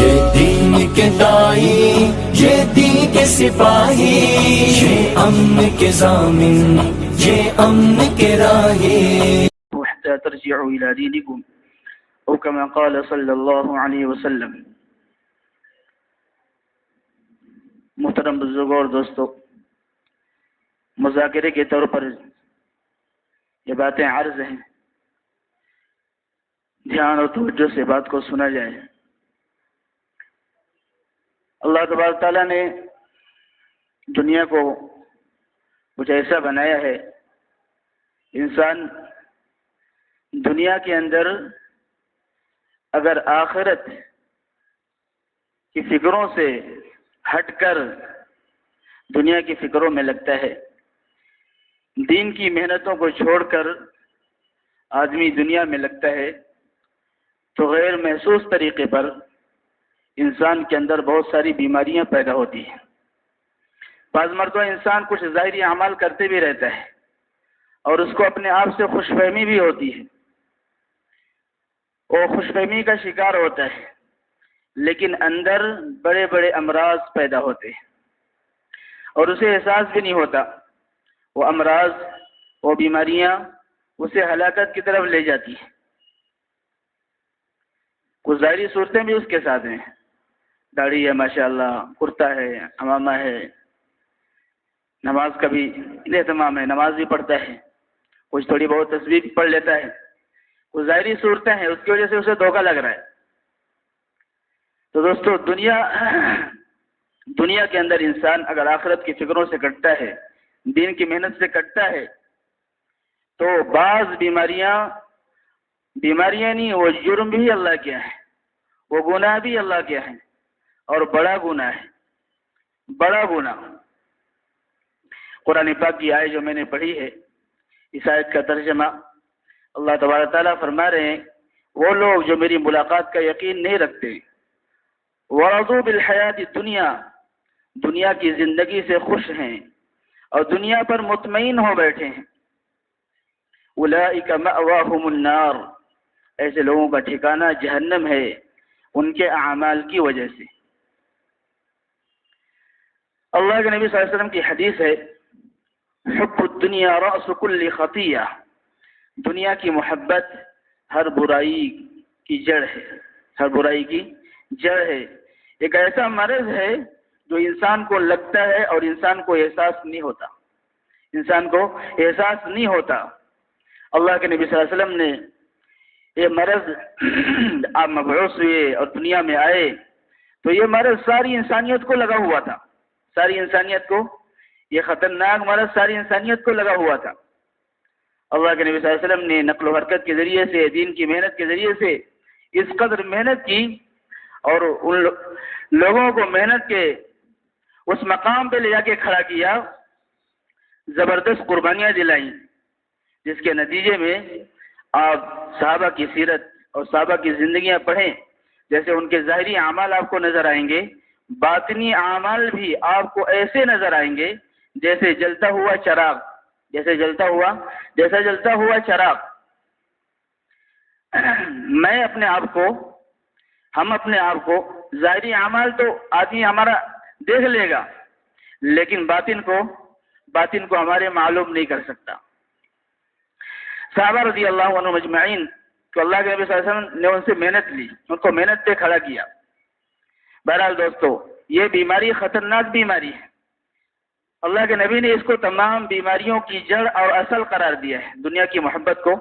یہ دین کے دائی، یہ دین کے سپاہی، یہ امن کے ضامن، یہ امن کے راہی، حتى ترجعوا إلى دينكم أو كما قال صلی اللہ علیہ وسلم۔ محترم بزرگوں اور دوستو، مذاکرے کے طور پر یہ باتیں عرض ہیں، دھیان اور توجہ سے بات کو سنا جائے۔ اللہ تبارک تعالیٰ نے دنیا کو کچھ ایسا بنایا ہے، انسان دنیا کے اندر اگر آخرت کی فکروں سے ہٹ کر دنیا کی فکروں میں لگتا ہے، دین کی محنتوں کو چھوڑ کر آدمی دنیا میں لگتا ہے، تو غیر محسوس طریقے پر انسان کے اندر بہت ساری بیماریاں پیدا ہوتی ہیں۔ بعض مرتبہ انسان کچھ ظاہری اعمال کرتے بھی رہتا ہے اور اس کو اپنے آپ سے خوش فہمی بھی ہوتی ہے، وہ خوش فہمی کا شکار ہوتا ہے، لیکن اندر بڑے بڑے امراض پیدا ہوتے ہیں اور اسے احساس بھی نہیں ہوتا۔ وہ امراض، وہ بیماریاں اسے ہلاکت کی طرف لے جاتی ہیں۔ کچھ ظاہری صورتیں بھی اس کے ساتھ ہیں، داڑھی ہے ماشاءاللہ، کرتا ہے، عمامہ ہے، نماز کا بھی اہتمام ہے، نماز بھی پڑھتا ہے، کچھ تھوڑی بہت تسبیح بھی پڑھ لیتا ہے، کچھ ظاہری صورتیں ہیں، اس کی وجہ سے اسے دھوکہ لگ رہا ہے۔ تو دوستو، دنیا کے اندر انسان اگر آخرت کی فکروں سے کٹتا ہے، دین کی محنت سے کٹتا ہے، تو بعض بیماریاں نہیں، وہ جرم بھی اللہ کیا ہے، وہ گناہ بھی اللہ کیا ہے، اور بڑا گناہ ہے، بڑا گناہ۔ قرآن پاک کی آیت جو میں نے پڑھی ہے، اس آیت کا ترجمہ اللہ تبارک تعالیٰ فرما رہے ہیں، وہ لوگ جو میری ملاقات کا یقین نہیں رکھتے، وَرَضُوا بِالْحَيَاةِ الدُّنْيَا، دنیا کی زندگی سے خوش ہیں اور دنیا پر مطمئن ہو بیٹھے ہیں، أُولَئِكَ مَأْوَاهُمُ النَّارُ، ایسے لوگوں کا ٹھکانہ جہنم ہے، ان کے اعمال کی وجہ سے۔ اللہ کے نبی صلی اللہ علیہ وسلم کی حدیث ہے، حب الدنیا رأس کل خطیہ، دنیا کی محبت ہر برائی کی جڑ ہے، ہر برائی کی جڑ ہے۔ ایک ایسا مرض ہے جو انسان کو لگتا ہے اور انسان کو احساس نہیں ہوتا، انسان کو احساس نہیں ہوتا۔ اللہ کے نبی صلی اللہ علیہ وسلم نے یہ مرض، آپ مبعوث ہوئے اور دنیا میں آئے تو یہ مرض ساری انسانیت کو لگا ہوا تھا، ساری انسانیت کو، یہ خطرناک مرض ساری انسانیت کو لگا ہوا تھا۔ اللہ کے نبی صلی اللہ علیہ وسلم نے نقل و حرکت کے ذریعے سے، دین کی محنت کے ذریعے سے اس قدر محنت کی اور ان لوگوں کو محنت کے اس مقام پہ لے جا کے کھڑا کیا، زبردست قربانیاں دلائیں، جس کے نتیجے میں آپ صحابہ کی سیرت اور صحابہ کی زندگیاں پڑھیں، جیسے ان کے ظاہری اعمال آپ کو نظر آئیں گے، باطنی اعمال بھی آپ کو ایسے نظر آئیں گے جیسے جلتا ہوا چراغ، جیسے جلتا ہوا چراغ۔ ہم اپنے آپ کو ظاہری اعمال تو آدمی ہمارا دیکھ لے گا، لیکن باطن کو ہمارے معلوم نہیں کر سکتا۔ صحابہ رضی اللہ عنہم اجمعین، تو اللہ کے نبی صلی اللہ علیہ وسلم نے ان سے محنت لی، ان کو محنت پہ کھڑا کیا۔ بہرحال دوستو، یہ بیماری خطرناک بیماری ہے، اللہ کے نبی نے اس کو تمام بیماریوں کی جڑ اور اصل قرار دیا ہے، دنیا کی محبت کو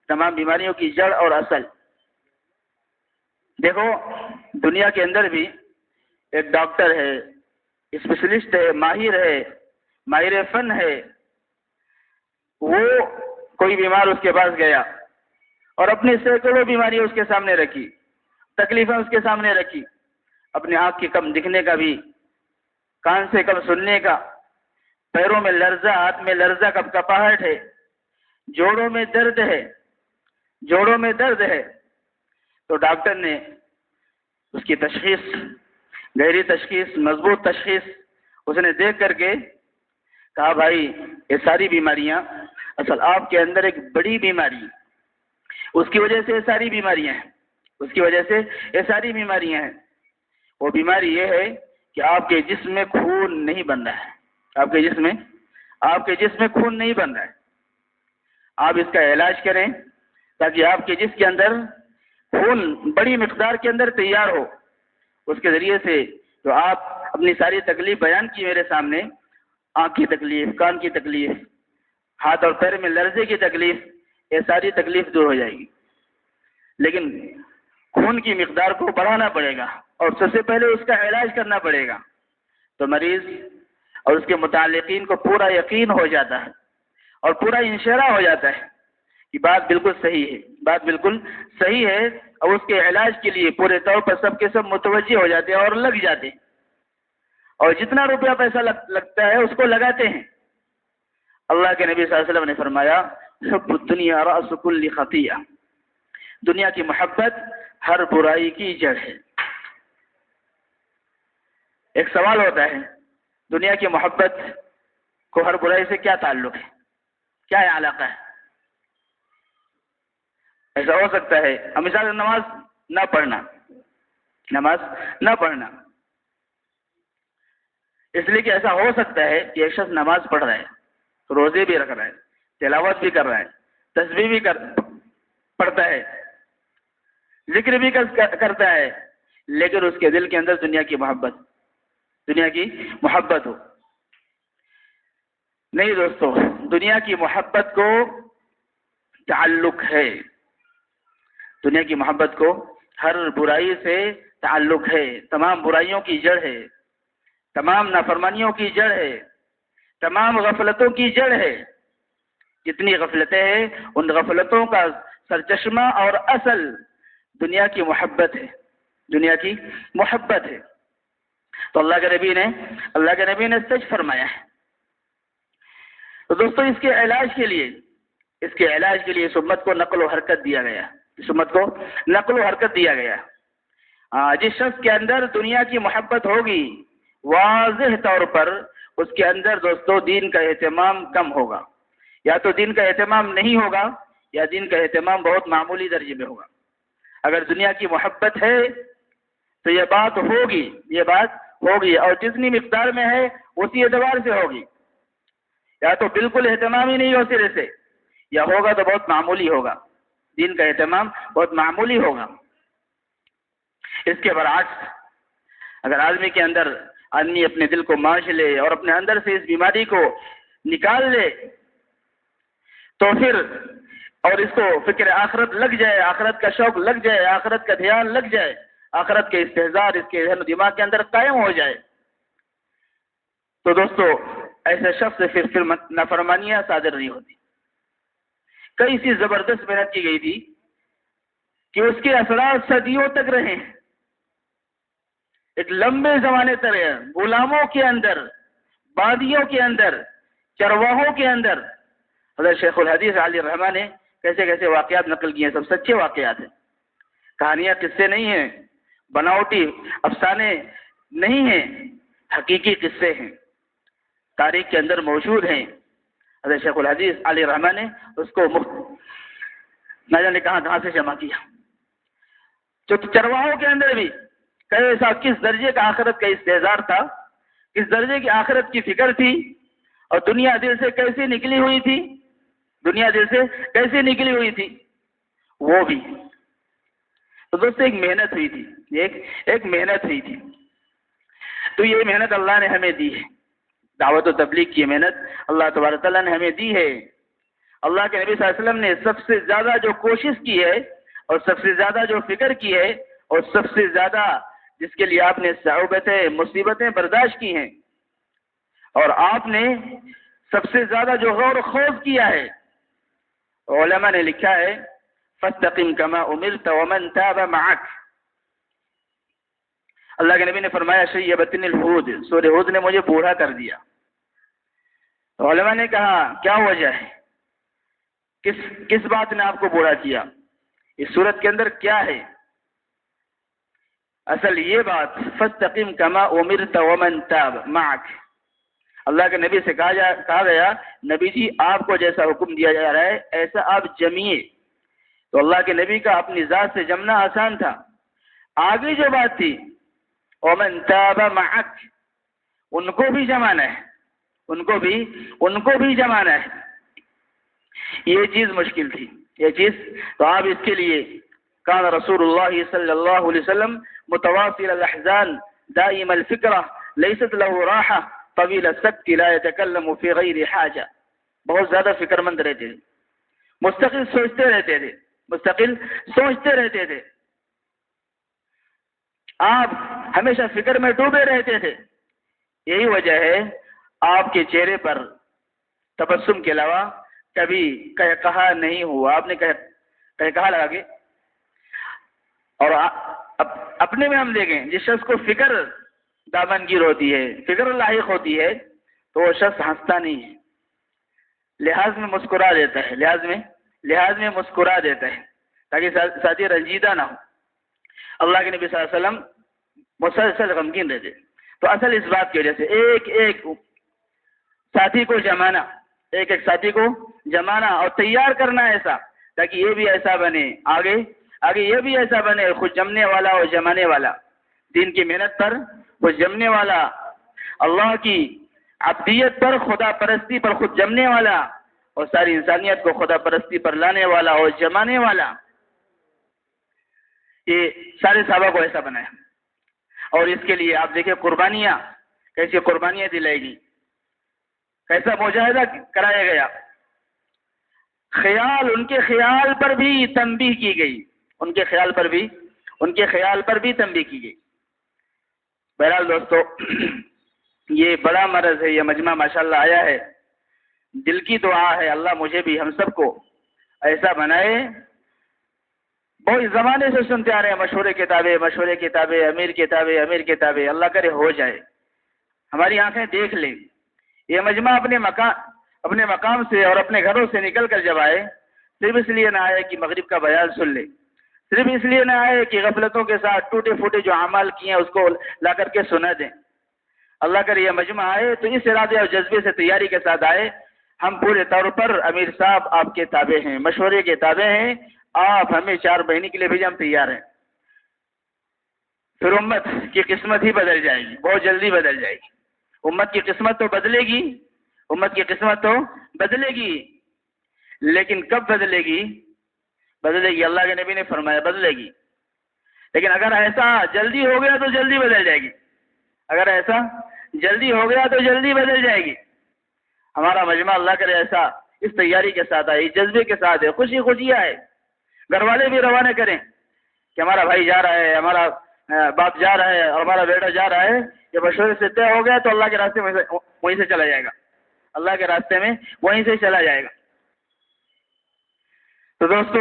تمام بیماریوں کی جڑ اور اصل۔ دیکھو، دنیا کے اندر بھی ایک ڈاکٹر ہے، اسپیشلسٹ ہے، ماہر فن ہے، وہ کوئی بیمار اس کے پاس گیا اور اپنی سینکڑوں بیماریاں اس کے سامنے رکھی، تکلیفیں اس کے سامنے رکھی، اپنے آنکھ کے کم دکھنے کا بھی، کان سے کم سننے کا، پیروں میں لرزہ، ہاتھ میں لرزہ، کپکپاہٹ ہے، جوڑوں میں درد ہے۔ تو ڈاکٹر نے اس کی تشخیص، گہری تشخیص، مضبوط تشخیص اس نے دیکھ کر کے کہا، بھائی یہ ساری بیماریاں اصل آپ کے اندر ایک بڑی بیماری ہے، اس کی وجہ سے یہ ساری بیماریاں ہیں، وہ بیماری یہ ہے کہ آپ کے جسم میں خون نہیں بن رہا ہے، آپ کے جسم میں خون نہیں بن رہا ہے. آپ اس کا علاج کریں تاکہ آپ کے جسم کے اندر خون بڑی مقدار کے اندر تیار ہو. اس کے ذریعے سے جو آپ اپنی ساری تکلیف بیان کی میرے سامنے، آنکھ کی تکلیف، کان کی تکلیف، ہاتھ اور پیر میں لرزے کی تکلیف، یہ ساری تکلیف دور ہو جائے گی. لیکن خون کی مقدار کو بڑھانا پڑے گا اور سب سے پہلے اس کا علاج کرنا پڑے گا. تو مریض اور اس کے متعلقین کو پورا یقین ہو جاتا ہے اور پورا انشراح ہو جاتا ہے کہ بات بالکل صحیح ہے، اور اس کے علاج کے لیے پورے طور پر سب کے سب متوجہ ہو جاتے ہیں اور لگ جاتے ہیں، اور جتنا روپیہ پیسہ لگتا ہے اس کو لگاتے ہیں. اللہ کے نبی صلی اللہ علیہ وسلم نے فرمایا حب الدنیا رأس کل خطیہ، دنیا کی محبت ہر برائی کی جڑ ہے. ایک سوال ہوتا ہے، دنیا کی محبت کو ہر برائی سے کیا تعلق ہے، کیا علاقہ ہے؟ ایسا ہو سکتا ہے ہم مثال نماز نہ پڑھنا، اس لیے کہ ایسا ہو سکتا ہے کہ ایک شخص نماز پڑھ رہا ہے، روزے بھی رکھ رہا ہے، تلاوت بھی کر رہا ہے، تسبیح بھی پڑھتا ہے، ذکر بھی کرتا ہے، لیکن اس کے دل کے اندر دنیا کی محبت ہو. نہیں دوستو، دنیا کی محبت کو تعلق ہے، دنیا کی محبت کو ہر برائی سے تعلق ہے. تمام برائیوں کی جڑ ہے، تمام نافرمانیوں کی جڑ ہے، تمام غفلتوں کی جڑ ہے. جتنی غفلتیں ہیں ان غفلتوں کا سرچشمہ اور اصل دنیا کی محبت ہے. تو اللہ کے نبی نے سچ فرمایا ہے. تو دوستو اس کے علاج کے لیے اس امت کو نقل و حرکت دیا گیا. جس شخص کے اندر دنیا کی محبت ہوگی واضح طور پر اس کے اندر دوستو دین کا اہتمام کم ہوگا، یا تو دین کا اہتمام نہیں ہوگا یا دین کا اہتمام بہت معمولی درجے میں ہوگا. اگر دنیا کی محبت ہے تو یہ بات ہوگی اور جتنی مقدار میں ہے اسی اعتبار سے ہوگی. یا تو بالکل اہتمام ہی نہیں ہو سرے سے، یا ہوگا تو بہت معمولی ہوگا، دین کا اہتمام بہت معمولی ہوگا. اس کے برعکس اگر آدمی اپنے دل کو مانچ لے اور اپنے اندر سے اس بیماری کو نکال لے تو پھر اور اس کو فکر آخرت لگ جائے، آخرت کا شوق لگ جائے، آخرت کا دھیان لگ جائے، آخرت کے استحضار اس کے ذہن و دماغ کے اندر قائم ہو جائے، تو دوستو ایسے شخص سے پھر نافرمانیاں صادر نہیں ہوتی. کئی سی زبردست محنت کی گئی تھی کہ اس کے اثرات صدیوں تک رہے. ایک لمبے زمانے تک غلاموں کے اندر، بادیوں کے اندر، چرواہوں کے اندر حضرت شیخ الحدیث علی الرحمٰن نے کیسے واقعات نقل کیے ہیں. سب سچے واقعات ہیں، کہانیاں قصے نہیں ہیں، بناوٹی افسانے نہیں ہیں، حقیقی قصے ہیں، تاریخ کے اندر موجود ہیں. حضرت شیخ الحدیث علی الرحمٰن نے اس کو نہ جانے کہاں سے جمع کیا. جو چرواہوں کے اندر بھی کیسا کس درجے کا آخرت کا استحضار تھا، کس درجے کی آخرت کی فکر تھی، اور دنیا دل سے کیسے نکلی ہوئی تھی وہ بھی. تو دوستو ایک محنت ہوئی تھی. تو یہ محنت اللہ نے ہمیں دی ہے، دعوت و تبلیغ کی محنت اللہ تبارک تعالیٰ نے ہمیں دی ہے. اللہ کے نبی صلی اللہ علیہ وسلم نے سب سے زیادہ جو کوشش کی ہے اور سب سے زیادہ جو فکر کی ہے اور سب سے زیادہ جس کے لیے آپ نے صعوبتیں مصیبتیں برداشت کی ہیں، اور آپ نے سب سے زیادہ جو غور و خوف کیا ہے، علماء نے لکھا ہے فاستقم کما امرت ومن تاب معك. اللہ کے نبی نے فرمایا شیبتنی الہود، سورہ ہود نے مجھے بوڑھا کر دیا. علماء نے کہا کیا وجہ ہے، کس بات نے آپ کو بوڑھا کیا، اس صورت کے اندر کیا ہے؟ اصل یہ بات فاستقم کما امرت ومن تاب معك، اللہ کے نبی سے کہا گیا نبی جی آپ کو جیسا حکم دیا جا رہا ہے ایسا آپ جمیے. تو اللہ کے نبی کا اپنی ذات سے جمنا آسان تھا. آگے جو بات تھی ومن تاب معك، ان کو بھی جمانا ہے، ان کو بھی جمانا ہے. یہ چیز مشکل تھی، یہ چیز. تو آپ اس کے لیے کان رسول اللہ صلی اللہ علیہ وسلم متواصل الاحزان دائم الفکرہ لیست له راحہ طویل السکت لا يتکلم فی غیر حاجہ. بہت زیادہ فکر مند رہتے تھے، مستقل سوچتے رہتے تھے. آپ ہمیشہ فکر میں ڈوبے رہتے تھے. یہی وجہ ہے آپ کے چہرے پر تبسم کے علاوہ کبھی کہا نہیں ہوا. آپ نے کہا لگا کے. اور اپنے میں ہم دیکھیں، جس شخص کو فکر دامنگیر ہوتی ہے، فکر لاحق ہوتی ہے، تو وہ شخص ہنستا نہیں ہے، لحاظ میں مسکرا دیتا ہے، لحاظ میں مسکرا دیتا ہے تاکہ ساتھی رنجیدہ نہ ہو. اللہ کے نبی صلی اللہ علیہ وسلم مسلسل غمگین رہتے. تو اصل اس بات کی وجہ سے ایک ساتھی کو جمانا اور تیار کرنا ایسا تاکہ یہ بھی ایسا بنے، آگے یہ بھی ایسا بنے، خود جمنے والا اور جمانے والا، دین کی محنت پر خود جمنے والا، اللہ کی عبدیت پر، خدا پرستی پر خود جمنے والا، اور ساری انسانیت کو خدا پرستی پر لانے والا اور جمانے والا. یہ سارے صحابہ کو ایسا بنایا. اور اس کے لیے آپ دیکھیں قربانیاں، کیسی قربانیاں دلائی گئی، کیسا مجاہدہ کرایا گیا. ان کے خیال پر بھی تنبیہ کی گئی، ان کے خیال پر بھی تنبیہ کی گئی. بہرحال دوستو، یہ بڑا مرض ہے، یہ مجمع ماشاءاللہ آیا ہے. دل کی دعا ہے اللہ مجھے بھی ہم سب کو ایسا بنائے. بہت زمانے سے سنتے آ رہے ہیں مشورے کتابیں، امیر کتابیں. اللہ کرے ہو جائے، ہماری آنکھیں دیکھ لیں. یہ مجمع اپنے مقام سے اور اپنے گھروں سے نکل کر جب آئے، صرف اس لیے نہ آئے کہ مغرب کا بیان سن لے، صرف اس لیے نہ آئے کہ غفلتوں کے ساتھ ٹوٹے پھوٹے جو اعمال کیے ہیں اس کو لا کر کے سنا دیں. اللہ کرے یہ مجمع آئے تو اس ارادے اور جذبے سے تیاری کے ساتھ آئے. ہم پورے طور پر امیر صاحب آپ کے تابع ہیں، مشورے کے تابع ہیں. آپ ہمیں 4 مہینے کے لیے بھیجیں، ہم تیار ہیں. پھر امت کی قسمت ہی بدل جائے گی، بہت جلدی بدل جائے گی. امت کی قسمت تو بدلے گی، لیکن کب بدلے گی؟ اللہ کے نبی نے فرمایا بدلے گی. لیکن اگر ایسا جلدی ہو گیا تو جلدی بدل جائے گی. ہمارا مجمع اللہ کرے ایسا اس تیاری کے ساتھ آئے، جذبے کے ساتھ ہے، خوشی آئے. گھر والے بھی روانہ کریں کہ ہمارا بھائی جا رہا ہے، ہمارا باپ جا رہا ہے اور ہمارا بیٹا جا رہا ہے. یہ مشورے سے طے ہو گیا تو اللہ کے راستے میں وہیں سے چلا جائے گا، تو دوستو،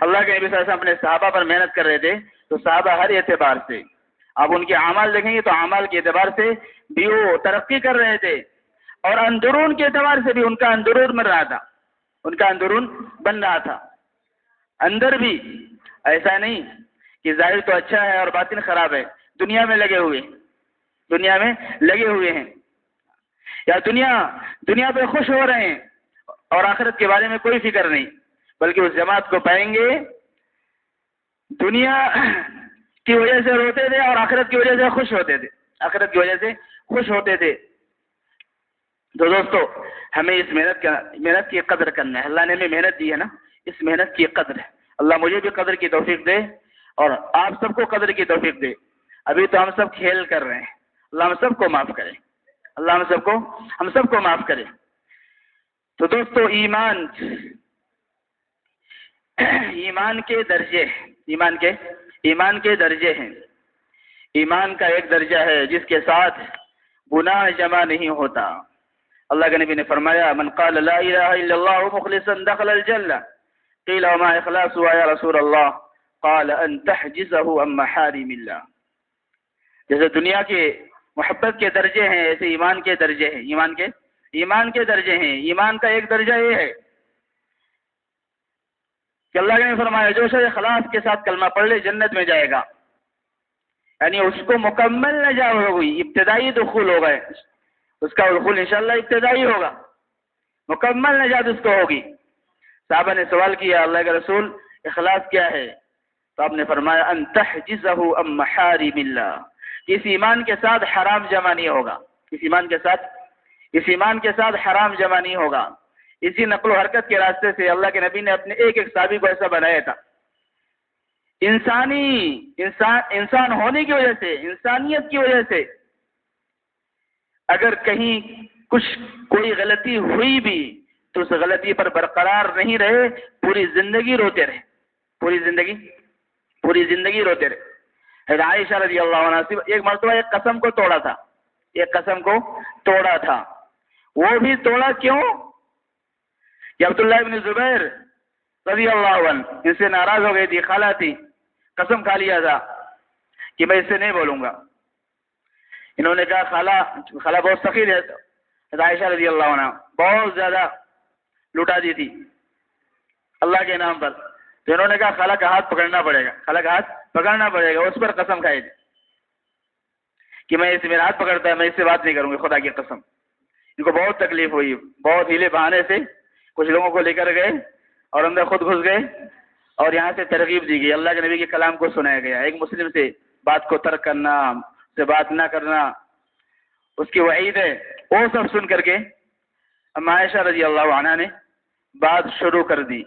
اللہ کے نبی صلی اللہ علیہ وسلم اپنے صحابہ پر محنت کر رہے تھے. تو صحابہ ہر اعتبار سے، آپ ان کے اعمال دیکھیں گے تو اعمال کے اعتبار سے بھی وہ ترقی کر رہے تھے، اور اندرون کے اعتبار سے بھی ان کا اندرون بن رہا تھا. اندر بھی ایسا نہیں کہ ظاہر تو اچھا ہے اور باطن خراب ہے. دنیا میں لگے ہوئے ہیں، یا دنیا پہ خوش ہو رہے ہیں اور آخرت کے بارے میں کوئی فکر نہیں. بلکہ اس جماعت کو پائیں گے دنیا کی وجہ سے روتے تھے اور آخرت کی وجہ سے خوش ہوتے تھے. تو دوستو، ہمیں اس محنت کی قدر کرنا ہے. اللہ نے ہمیں محنت دی ہے نا، اس محنت کی قدر ہے. اللہ مجھے بھی قدر کی توفیق دے اور آپ سب کو قدر کی توفیق دے. ابھی تو ہم سب کھیل کر رہے ہیں. اللہ ہم سب کو معاف کرے. تو دوستو، ایمان کے درجے ہیں. ایمان کا ایک درجہ ہے جس کے ساتھ گناہ جمع نہیں ہوتا. اللہ کے نبی نے فرمایا، من قال لا الہ الا اللہ مخلصا دخل الجنہ. قیل وما اخلاص یا رسول اللہ؟ قال ان تحجزه عن محارم اللہ. جیسے دنیا کے محبت کے درجے ہیں، ایسے ایمان کے درجے ہیں. ایمان کے درجے ہیں. ایمان کا ایک درجہ یہ ہے کہ اللہ نے فرمایا جو شخص اخلاص کے ساتھ کلمہ پڑھ لے جنت میں جائے گا. یعنی اس کو مکمل نجات ہوگی، ابتدائی دخول ہوگا. اس کا دخول انشاءاللہ ابتدائی ہوگا، مکمل نجات اس کو ہوگی. صحابہ نے سوال کیا، اللہ کے رسول اخلاص کیا ہے؟ تو آپ نے فرمایا ان تحجزہ عن محارم اللہ، اس ایمان کے ساتھ حرام جمع نہیں ہوگا، اس ایمان کے ساتھ حرام جمع نہیں ہوگا۔ اسی نقل و حرکت کے راستے سے اللہ کے نبی نے اپنے ایک صحابی کو ایسا بنایا تھا، انسان ہونے کی وجہ سے، انسانیت کی وجہ سے اگر کہیں کوئی غلطی ہوئی بھی تو اس غلطی پر برقرار نہیں رہے، پوری زندگی روتے رہے، پوری زندگی روتے رہے۔ حضرت عائشہ رضی اللہ عنہ ایک مرتبہ ایک قسم کو توڑا تھا، وہ بھی توڑا کیوں کہ عبداللہ ابن زبیر رضی اللہ عنہ ان سے ناراض ہو گئی تھی، خالہ تھی، قسم کھا لیا تھا کہ میں اس سے نہیں بولوں گا۔ انہوں نے کہا خالہ بہت سخی ہے، حضرت عائشہ رضی اللہ عنہ بہت زیادہ لٹا دی تھی اللہ کے نام پر، تو انہوں نے کہا خالہ کا ہاتھ پکڑنا پڑے گا، اس پر قسم کھائی تھی کہ میں اس میرا ہاتھ پکڑتا ہے، میں اس سے بات نہیں کروں گی، خدا کی قسم۔ ان کو بہت تکلیف ہوئی، بہت ہیلے بہانے سے کچھ لوگوں کو لے کر گئے اور اندر خود گھس گئے اور یہاں سے ترغیب دی گئی، اللہ کے نبی کے کلام کو سنایا گیا، ایک مسلم سے بات کو ترک کرنا، سے بات نہ کرنا، اس کی وعید ہے، وہ سب سن کر کے عائشہ رضی اللہ عنہ نے بات شروع کر دی،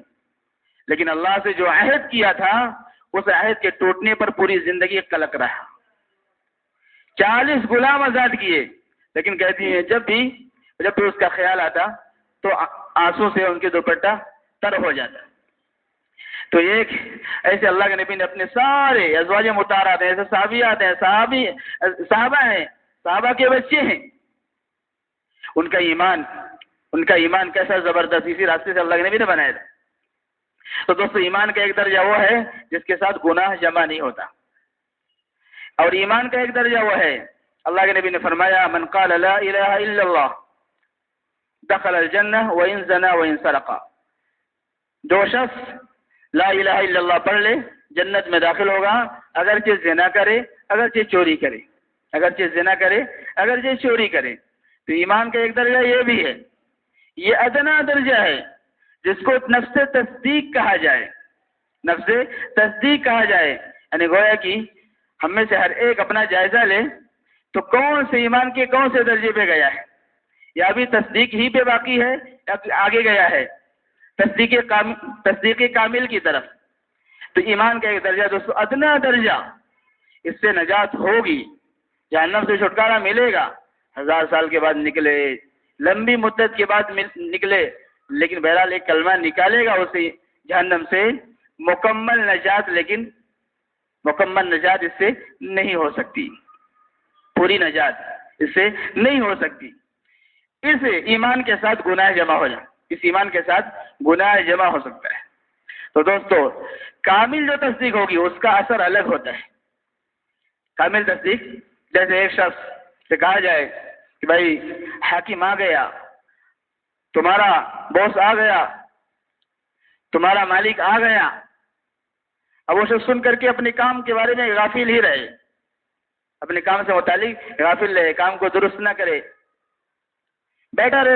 لیکن اللہ سے جو عہد کیا تھا اس عہد کے ٹوٹنے پر پوری زندگی کلک رہا۔ 40 غلام آزاد کیے، لیکن کہتی ہیں جب بھی اس کا خیال آتا تو آنسو سے ان کے دوپٹہ تر ہو جاتا۔ تو ایک ایسے اللہ کے نبی نے اپنے سارے ازواج مطہرات ہیں، ایسے صحابیات ہیں، صحابہ ہیں، صحابہ کے بچے ہیں، ان کا ایمان کیسا زبردست، اسی راستے سے اللہ کے نبی نے بنایا تھا۔ تو دوستو ایمان کا ایک درجہ وہ ہے جس کے ساتھ گناہ جمع نہیں ہوتا، اور ایمان کا ایک درجہ وہ ہے، اللہ کے نبی نے فرمایا من قال لا الہ الا اللہ دخل الجنہ وان زنا وان سرق، جو شخص لا الہ الا اللہ پڑھ لے جنت میں داخل ہوگا، اگرچہ زنا کرے، اگرچہ چوری کرے، اگرچہ چوری کرے۔ تو ایمان کا ایک درجہ یہ بھی ہے، یہ ادنا درجہ ہے جس کو نفس تصدیق کہا جائے، یعنی گویا کہ ہم میں سے ہر ایک اپنا جائزہ لے تو کون سے ایمان کے کون سے درجے پہ گیا ہے، یا ابھی تصدیق ہی پہ باقی ہے یا آگے گیا ہے تصدیق کامل کی طرف۔ تو ایمان کا ایک درجہ دوستو ادنا درجہ، اس سے نجات ہوگی، جہنم سے چھٹکارا ملے گا، 1000 سال کے بعد نکلے، لمبی مدت کے بعد نکلے، لیکن بہرحال ایک کلمہ نکالے گا اسے جہنم سے، مکمل نجات، لیکن مکمل نجات اس سے نہیں ہو سکتی، پوری نجات اس سے نہیں ہو سکتی۔ اس ایمان کے ساتھ گناہ جمع ہو جائے، اس ایمان کے ساتھ گناہ جمع ہو سکتا ہے۔ تو دوستو کامل جو تصدیق ہوگی اس کا اثر الگ ہوتا ہے۔ کامل تصدیق جیسے ایک شخص سے کہا جائے کہ بھائی حاکم آ گیا، تمہارا باس آ گیا، تمہارا مالک آ گیا، اب وہ شخص سن کر کے اپنے کام کے بارے میں غافل ہی رہے، اپنے کام سے متعلق غافل رہے، کام کو درست نہ کرے، بیٹھا رہے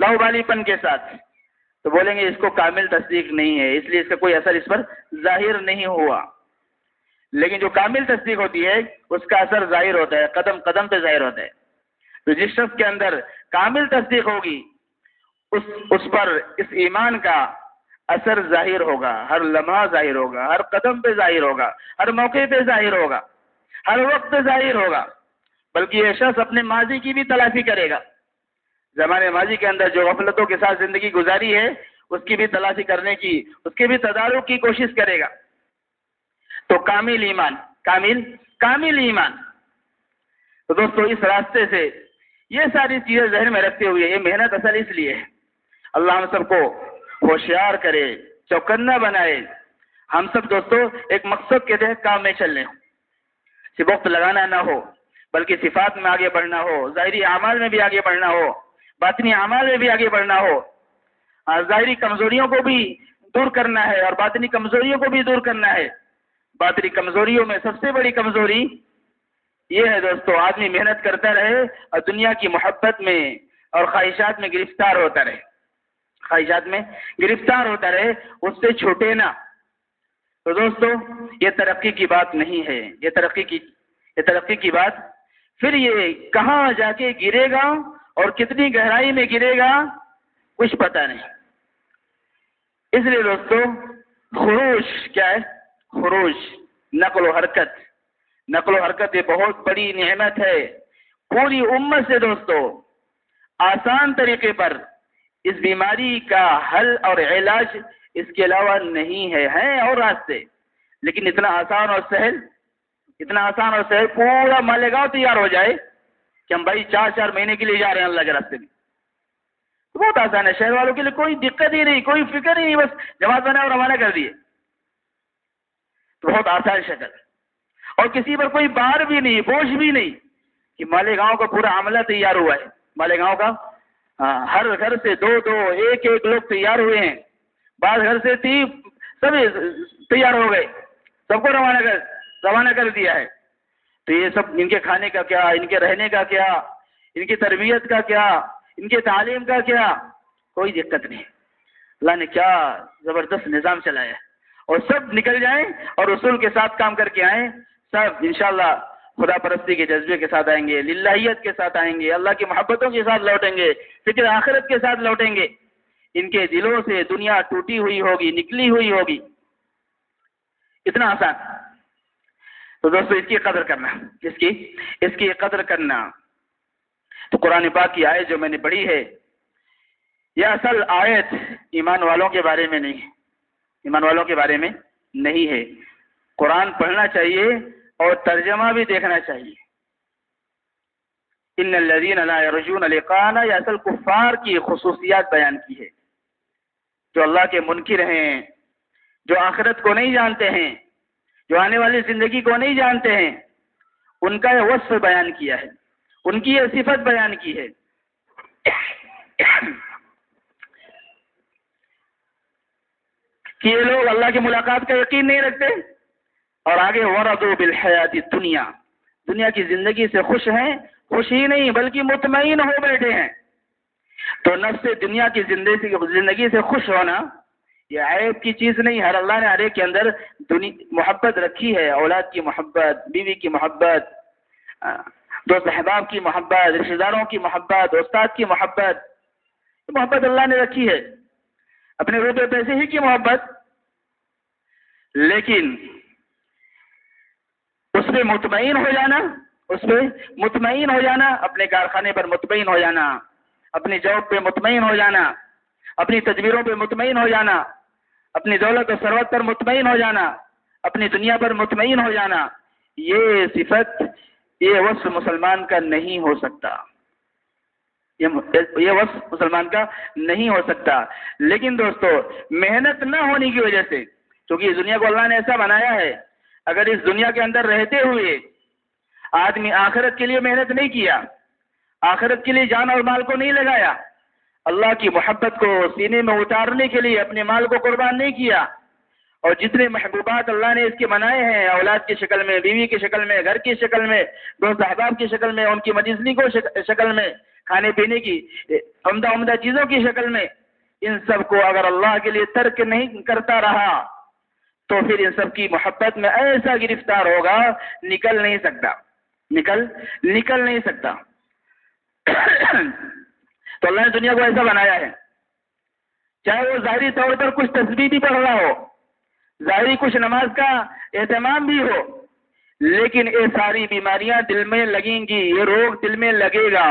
لاؤبالی پن کے ساتھ، تو بولیں گے اس کو کامل تصدیق نہیں ہے، اس لیے اس کا کوئی اثر اس پر ظاہر نہیں ہوا۔ لیکن جو کامل تصدیق ہوتی ہے اس کا اثر ظاہر ہوتا ہے، قدم قدم پہ ظاہر ہوتا ہے۔ تو جس شخص کے اندر کامل تصدیق ہوگی اس پر اس ایمان کا اثر ظاہر ہوگا، ہر لمحہ ظاہر ہوگا، ہر قدم پہ ظاہر ہوگا، ہر موقع پہ ظاہر ہوگا، ہر وقت پہ ظاہر ہوگا۔ بلکہ یہ شخص اپنے ماضی کی بھی تلافی کرے گا، زمانے ماضی کے اندر جو غفلتوں کے ساتھ زندگی گزاری ہے اس کی بھی تلافی کرنے کی، اس کے بھی تدارک کی کوشش کرے گا۔ تو کامل ایمان، کامل ایمان۔ تو دوستو اس راستے سے یہ ساری چیزیں ذہن میں رکھتے ہوئے یہ محنت اصل اس لیے ہے، اللہ ہم سب کو ہوشیار کرے، چوکنا بنائے، ہم سب دوستو ایک مقصد کے تحت کام میں چل لیں، صرف وقت لگانا نہ ہو بلکہ صفات میں آگے بڑھنا ہو، ظاہری اعمال میں بھی آگے بڑھنا ہو، باطنی اعمال میں بھی آگے بڑھنا ہو، ظاہری کمزوریوں کو بھی دور کرنا ہے اور باطنی کمزوریوں کو بھی دور کرنا ہے۔ باطنی کمزوریوں میں سب سے بڑی کمزوری یہ ہے دوستو، آدمی محنت کرتا رہے اور دنیا کی محبت میں اور خواہشات میں گرفتار ہوتا رہے، اس سے چھوٹے نہ۔ تو دوستو یہ ترقی کی بات نہیں ہے، یہ ترقی کی بات پھر یہ کہاں جا کے گرے گا اور کتنی گہرائی میں گرے گا کچھ پتہ نہیں۔ اس لیے دوستو خروج کیا ہے؟ خروج نقل و حرکت یہ بہت بڑی نعمت ہے پوری امت سے دوستو۔ آسان طریقے پر اس بیماری کا حل اور علاج اس کے علاوہ نہیں ہے، ہیں اور راستے، لیکن اتنا آسان اور سہل پورا مالیگاؤں تیار ہو جائے کہ ہم بھائی 4 مہینے کے لیے جا رہے ہیں اللہ کے راستے میں، تو بہت آسان ہے۔ شہر والوں کے لیے کوئی دقت ہی نہیں، کوئی فکر ہی نہیں، بس جماعت بنا اور روانہ کر دیے، تو بہت آسان شکل، اور کسی پر کوئی بار بھی نہیں، بوجھ بھی نہیں کہ مالیگاؤں کا پورا عملہ تیار ہوا ہے۔ مالیگاؤں کا ہر گھر سے 2 ایک لوگ تیار ہوئے ہیں، بعض گھر سے 3 سب تیار ہو گئے، سب کو روانہ کر دیا ہے۔ تو یہ سب ان کے کھانے کا کیا، ان کے رہنے کا کیا، ان کی تربیت کا کیا، ان کے تعلیم کا کیا، کوئی دقت نہیں۔ اللہ نے کیا زبردست نظام چلایا ہے، اور سب نکل جائیں اور رسول کے ساتھ کام کر کے آئیں، سب انشاءاللہ خدا پرستی کے جذبے کے ساتھ آئیں گے، للہیت کے ساتھ آئیں گے، اللہ کی محبتوں کے ساتھ لوٹیں گے، فکر آخرت کے ساتھ لوٹیں گے۔ ان کے دلوں سے دنیا ٹوٹی ہوئی ہوگی، نکلی ہوئی ہوگی، اتنا آسان۔ تو دوستو اس کی قدر کرنا، اس کی قدر کرنا۔ تو قرآن پاک کی آیت جو میں نے پڑھی ہے، یہ اصل آیت ایمان والوں کے بارے میں نہیں ہے، ایمان والوں کے بارے میں نہیں ہے۔ قرآن پڑھنا چاہیے اور ترجمہ بھی دیکھنا چاہیے۔ ان الذین لا یرجون لقاءنا، یہ اصل کفار کی خصوصیات بیان کی ہے، جو اللہ کے منکر ہیں، جو آخرت کو نہیں جانتے ہیں، جو آنے والی زندگی کو نہیں جانتے ہیں، ان کا یہ وصف بیان کیا ہے، ان کی یہ صفت بیان کی ہے کہ یہ لوگ اللہ کی ملاقات کا یقین نہیں رکھتے، اور آگے وردوا بالحیات الدنیا، دنیا کی زندگی سے خوش ہیں، خوش ہی نہیں بلکہ مطمئن ہو بیٹھے ہیں۔ تو نفس دنیا کی زندگی سے خوش ہونا یہ عیب کی چیز نہیں ہے۔ اللہ نے ہر ایک کے اندر محبت رکھی ہے، اولاد کی محبت، بیوی کی محبت، دوست احباب کی محبت، رشتہ داروں کی محبت، استاد کی محبت اللہ نے رکھی ہے، اپنے روپے پیسے ہی کی محبت، لیکن اس پہ مطمئن ہو جانا، اپنے کارخانے پر مطمئن ہو جانا، اپنی جاب پہ مطمئن ہو جانا، اپنی تدبیروں پہ مطمئن ہو جانا، اپنی دولت و ثروت پر مطمئن ہو جانا، اپنی دنیا پر مطمئن ہو جانا، یہ صفت، یہ وصف مسلمان کا نہیں ہو سکتا، یہ وصف مسلمان کا نہیں ہو سکتا۔ لیکن دوستو محنت نہ ہونے کی وجہ سے، کیونکہ اس دنیا کو اللہ نے ایسا بنایا ہے، اگر اس دنیا کے اندر رہتے ہوئے آدمی آخرت کے لیے محنت نہیں کیا، آخرت کے لیے جان اور مال کو نہیں لگایا، اللہ کی محبت کو سینے میں اتارنے کے لیے اپنے مال کو قربان نہیں کیا، اور جتنے محبوبات اللہ نے اس کے بنائے ہیں، اولاد کی شکل میں، بیوی کی شکل میں، گھر کی شکل میں، دوست احباب کی شکل میں، ان کی مجلسی کو شکل میں، کھانے پینے کی عمدہ چیزوں کی شکل میں، ان سب کو اگر اللہ کے لیے ترک نہیں کرتا رہا تو پھر ان سب کی محبت میں ایسا گرفتار ہوگا، نکل نہیں سکتا۔ تو اللہ نے دنیا کو ایسا بنایا ہے، چاہے وہ ظاہری طور پر کچھ تسبیح بھی پڑھ رہا ہو، ظاہری کچھ نماز کا اہتمام بھی ہو، لیکن یہ ساری بیماریاں دل میں لگیں گی، یہ روگ دل میں لگے گا۔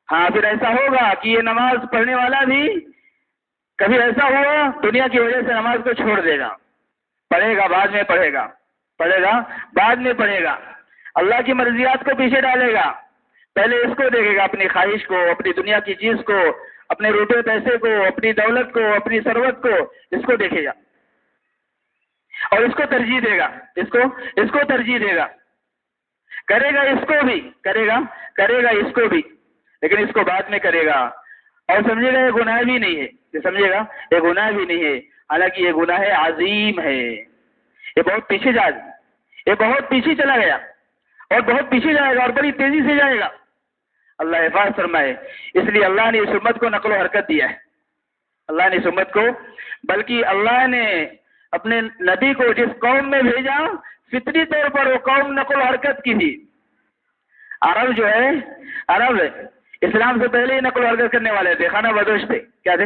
ہاں پھر ایسا ہوگا کہ یہ نماز پڑھنے والا بھی کبھی ایسا ہوا دنیا کی وجہ سے نماز کو چھوڑ دے گا، پڑھے گا بعد میں پڑھے گا، اللہ کی مرضیات کو پیچھے ڈالے گا، پہلے اس کو دیکھے گا، اپنی خواہش کو، اپنی دنیا کی چیز کو، اپنے روپے پیسے کو، اپنی دولت کو، اپنی ثروت کو، اس کو دیکھے گا اور اس کو ترجیح دے گا، کرے گا اس کو بھی لیکن اس کو بعد میں کرے گا، اور سمجھے گا یہ گناہ بھی نہیں ہے، حالانکہ یہ گناہ عظیم ہے، یہ بہت پیچھے چلا گیا اور بہت پیچھے جائے گا اور بڑی تیزی سے جائے گا، اللہ حفاظ فرمائے۔ اس لیے اللہ نے اس امت کو نقل و حرکت دیا ہے، بلکہ اللہ نے اپنے نبی کو جس قوم میں بھیجا فطری طور پر وہ قوم نقل و حرکت کی تھی. عرب جو ہے، عرب اسلام سے پہلے ہی نقل و حرکت کرنے والے تھے، خانہ بدوش تھے. کیا تھے؟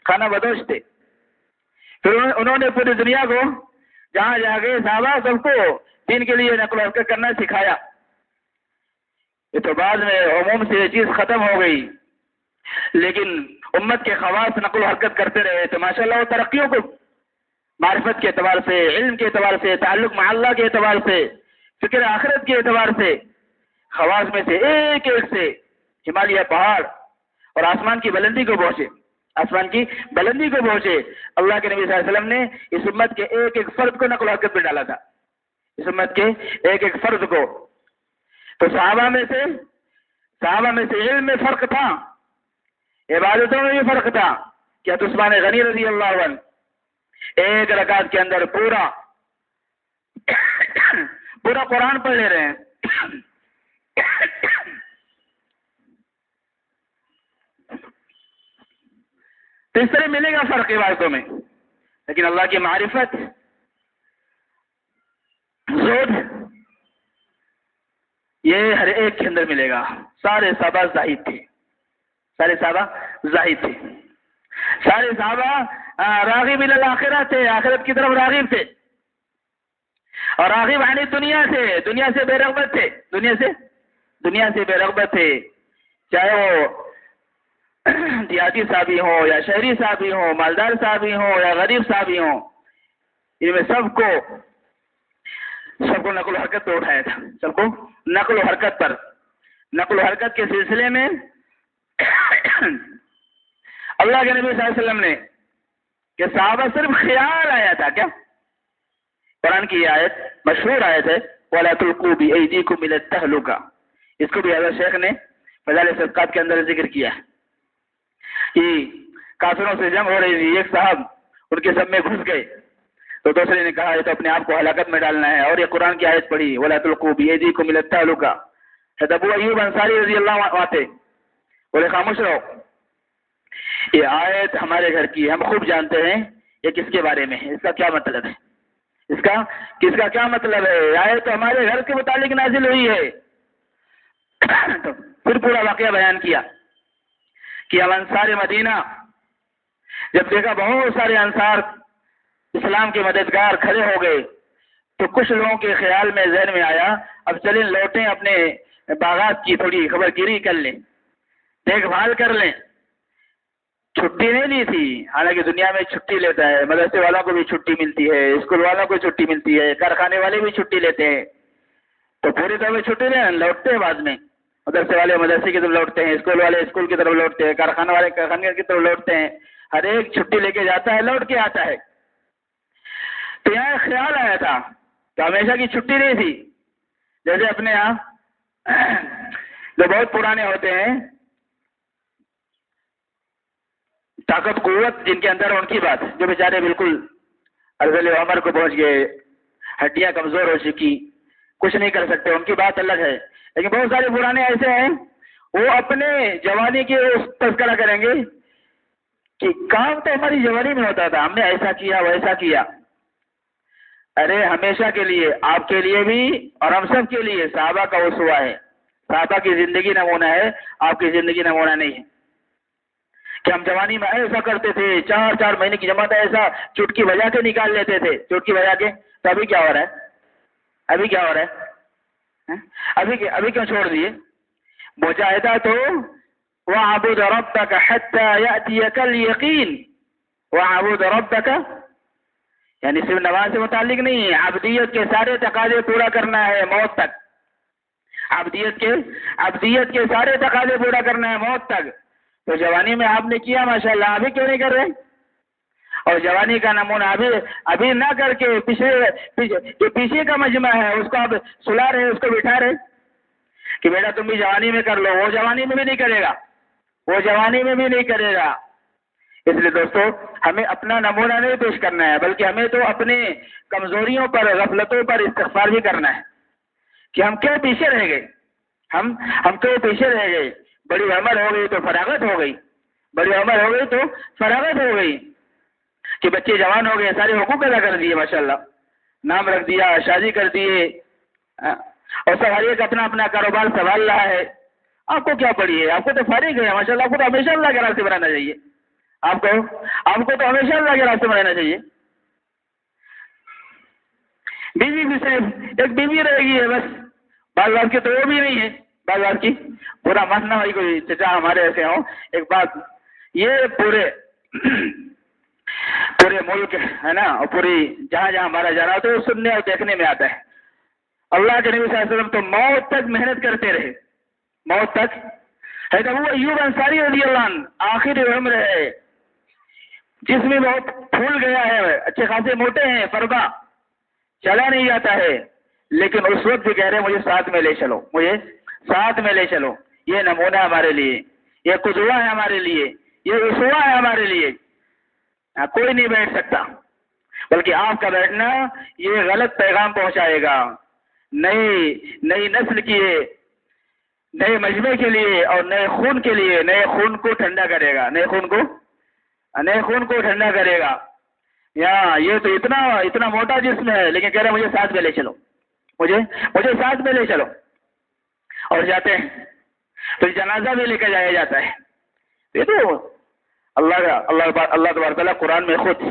خانہ بدوش تھے. پھر انہوں نے پوری دنیا کو جہاں جا کے صحابہ سب کو دین کے لیے نقل و حرکت کرنا سکھایا. یہ تو بعد میں عموم سے یہ چیز ختم ہو گئی، لیکن امت کے خواص نقل و حرکت کرتے رہے تو ماشاءاللہ وہ ترقیوں کو معرفت کے اعتبار سے، علم کے اعتبار سے، تعلق مع اللہ کے اعتبار سے، فکر آخرت کے اعتبار سے خواص میں سے ایک ایک سے ہمالیہ پہاڑ اور آسمان کی بلندی کو پہنچے، آسمان کی بلندی کو پہنچے. اللہ کے نبی صلی اللہ علیہ وسلم نے اس امت کے ایک ایک فرد کو نقل و حرکت میں ڈالا تھا، اس امت کے ایک ایک فرد کو. تو صحابہ میں سے علم میں فرق تھا، عبادتوں میں بھی فرق تھا. کیا تو عثمان غنی رضی اللہ عنہ ایک رکعت کے اندر پورا قرآن پڑھ لے رہے ہیں. تو اس طرح ملے گا فرق عبادتوں میں، لیکن اللہ کی معرفت، زہد، یہ ہر ایک کے اندر ملے گا. سارے صحابہ زاہد تھے، سارے صحابہ زاہد تھے، سارے صحابہ راغب الی الآخرہ تھے، آخرت کی طرف راغب تھے، اور راغب عن دنیا سے، دنیا سے بے رغبت تھے، دنیا سے بے رغبت تھے. چاہے وہ دیہاتی صحابی ہوں یا شہری صحابی ہوں، مالدار صحابی ہوں یا غریب صحابی ہوں، ان میں سب کو نقل و حرکت پہ اٹھایا تھا. سب کو نقل و حرکت کے سلسلے میں اللہ کے نبی صلی اللہ علیہ وسلم نے کہ صحابہ صرف خیال آیا تھا. کیا؟ قرآن کی یہ آیت مشہور آیت ہے وَلَا تُلْقُوا بِأَيْدِيكُمْ إِلَى التَّهْلُكَةِ، اس کو بھی حضرت شیخ نے فضائل صدقات کے اندر ذکر کیا ہے کہ کافروں سے جنگ ہو رہی تھی، ایک صاحب ان کے سب میں گھس گئے تو دوسرے نے کہا یہ تو اپنے آپ کو ہلاکت میں ڈالنا ہے، اور یہ قرآن کی آیت پڑھی وَلَا تُلْقُوا بِأَيْدِيكُمْ إِلَى التَّهْلُكَةِ. حضرت ابو ایوب انصاری رضی اللہ عنہ تھے، بولے خاموش رہو، یہ آیت ہمارے گھر کی، ہم خوب جانتے ہیں یہ کس کے بارے میں ہے، اس کا کیا مطلب ہے، اس کا کیا مطلب ہے. آیت تو ہمارے گھر کے متعلق نازل ہوئی ہے. تو پھر پورا واقعہ بیان کیا کہ اب انصار مدینہ جب دیکھا بہت سارے انصار اسلام کے مددگار کھڑے ہو گئے تو کچھ لوگوں کے خیال میں، ذہن میں آیا اب چلیں لوٹیں اپنے باغات کی تھوڑی خبر گیری کر لیں، دیکھ بھال کر لیں. چھٹی نہیں لی تھی، حالانکہ دنیا میں چھٹی لیتا ہے، مدرسے والوں کو بھی چھٹی ملتی ہے، اسکول والوں کو چھٹی ملتی ہے، کارخانے والے بھی چھٹی لیتے ہیں. تو پوری طرح چھٹی لیں، لوٹتے ہیں بعد میں. مدرسے والے مدرسے کی طرف لوٹتے ہیں، اسکول والے اسکول کی طرف لوٹتے ہیں، کارخانے والے کارخانے کی طرف لوٹتے ہیں. ہر ایک چھٹی لے کے جاتا ہے، لوٹ کے آتا ہے. تو یہاں ایک خیال آیا تھا کہ ہمیشہ کی چھٹی نہیں تھی. جیسے اپنے یہاں جو بہت پرانے ہوتے ہیں، طاقت قوت جن کے اندر، ان کی بات، جو بیچارے بالکل ارذل عمر کو پہنچ گئے، ہڈیاں کمزور ہو چکی، کچھ نہیں کر سکتے، ان کی بات الگ ہے. لیکن بہت سارے پرانے ایسے ہیں وہ اپنے جوانی کے تذکرہ کریں گے کہ کام تو ہماری جوانی میں ہوتا تھا، ہم نے ایسا کیا ویسا کیا. ارے ہمیشہ کے لیے، آپ کے لیے بھی اور ہم سب کے لیے صحابہ کا اسوہ ہے. صحابہ کی زندگی نمونہ ہے، آپ کی زندگی نمونہ نہیں ہے. کہ ہم جوانی میں ایسا کرتے تھے، 4 مہینے کی جماعت ایسا چٹکی بجا کے نکال لیتے تھے، چٹکی بجا کے. تو ابھی کیا ہو رہا ہے؟ ابھی کیوں چھوڑ دیے؟ مجاہدہ تو وَاعْبُدْ رَبَّكَ حَتَّى يَأْتِيَكَ الْيَقِينُ. وَاعْبُدْ رَبَّكَ یعنی صرف نماز سے متعلق نہیں، عبدیت کے سارے تقاضے پورا کرنا ہے موت تک. عبدیت کے سارے تقاضے پورا کرنا ہے موت تک. تو جوانی میں آپ نے کیا ماشاءاللہ، ابھی کیوں نہیں کر رہے؟ اور جوانی کا نمونہ ابھی نہ کر کے پیچھے کا مجمع ہے اس کو آپ سلا رہے، اس کو بٹھا رہے کہ بیٹا تم بھی جوانی میں کر لو. وہ جوانی میں بھی نہیں کرے گا. اس لیے دوستو ہمیں اپنا نمونہ نہیں پیش کرنا ہے، بلکہ ہمیں تو اپنے کمزوریوں پر، غفلتوں پر استغفار بھی کرنا ہے کہ ہم کیوں پیچھے رہ گئے. ہم کیوں پیچھے رہ گئے. بڑی عمر ہو گئی تو فراغت ہو گئی. کہ بچے جوان ہو گئے، سارے حقوق ادا کر دیے، ماشاءاللہ، نام رکھ دیا، شادی کر دیے، اور سب ہر ایک اپنا اپنا کاروبار سنبھال رہا ہے. آپ کو کیا پڑی ہے؟ آپ کو تو فارغ ہے، ماشاءاللہ. آپ کو تو ہمیشہ اللہ کے راستے بنانا چاہیے. آپ کو تو ہمیشہ اللہ کے راستے بنانا چاہیے. بیوی بھی صرف ایک بیوی رہے گی ہے بس. بعض بات کی تو وہ بھی نہیں ہے، بعض بات کی پورا ماننا بھائی کوئی چچا ہمارے ایسے ہوں. ایک بات یہ پورے ملک ہے نا، اور پوری جہاں جہاں ہمارا جانا ہوتا ہے وہ سننے اور دیکھنے میں آتا ہے. اللہ کے نبی صلی اللہ علیہ وسلم تو موت تک محنت کرتے رہے، موت تک. حضرت ابو ایوب انصاری رضی اللہ عنہ آخری عمر ہے، جسم میں بہت پھول گیا ہے، اچھے خاصے موٹے ہیں، فربا چلا نہیں جاتا ہے، لیکن اس وقت بھی کہہ رہے ہیں مجھے ساتھ میں لے چلو، مجھے ساتھ میں لے چلو. یہ نمونہ ہے ہمارے لیے، یہ قدوہ ہے ہمارے لیے، یہ اسوہ ہے ہمارے لیے. کوئی نہیں بیٹھ سکتا، بلکہ آپ کا بیٹھنا یہ غلط پیغام پہنچائے گا نئی نسل کی، نئے مجمع کے لیے اور نئے خون کے لیے. نئے خون کو ٹھنڈا کرے گا، نئے خون کو ٹھنڈا کرے گا. یہ تو اتنا موٹا جسم ہے، لیکن کہہ رہے مجھے ساتھ میں لے چلو، مجھے ساتھ میں لے چلو. اور جاتے ہیں تو جنازہ بھی لے کر جایا جاتا ہے. یہ تو اللہ تبارک تعالیٰ قرآن میں خود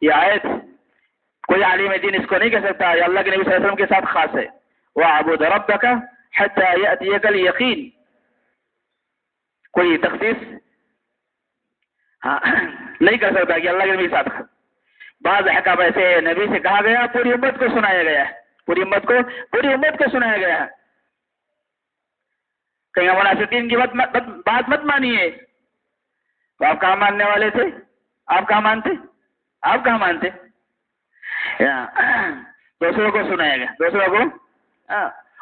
یہ آیت، کوئی عالم دین اس کو نہیں کہہ سکتا، یہ اللہ کے نبی صلی اللہ علیہ وسلم کے ساتھ خاص ہے. وَاعْبُدْ رَبَّكَ حَتَّى يَأْتِيَكَ الْيَقِينُ. کوئی تخصیص نہیں کر سکتا کہ اللہ کے نبی کے ساتھ. بعض احکام ایسے نبی سے کہا گیا، پوری امت کو سنایا گیا ہے، پوری امت کو سنایا گیا ہے. کہیں منافقین کی بات مت مانیے. تو آپ کہاں ماننے والے تھے؟ آپ کہاں مانتے؟ دوسروں کو سنایا گیا، دوسروں کو.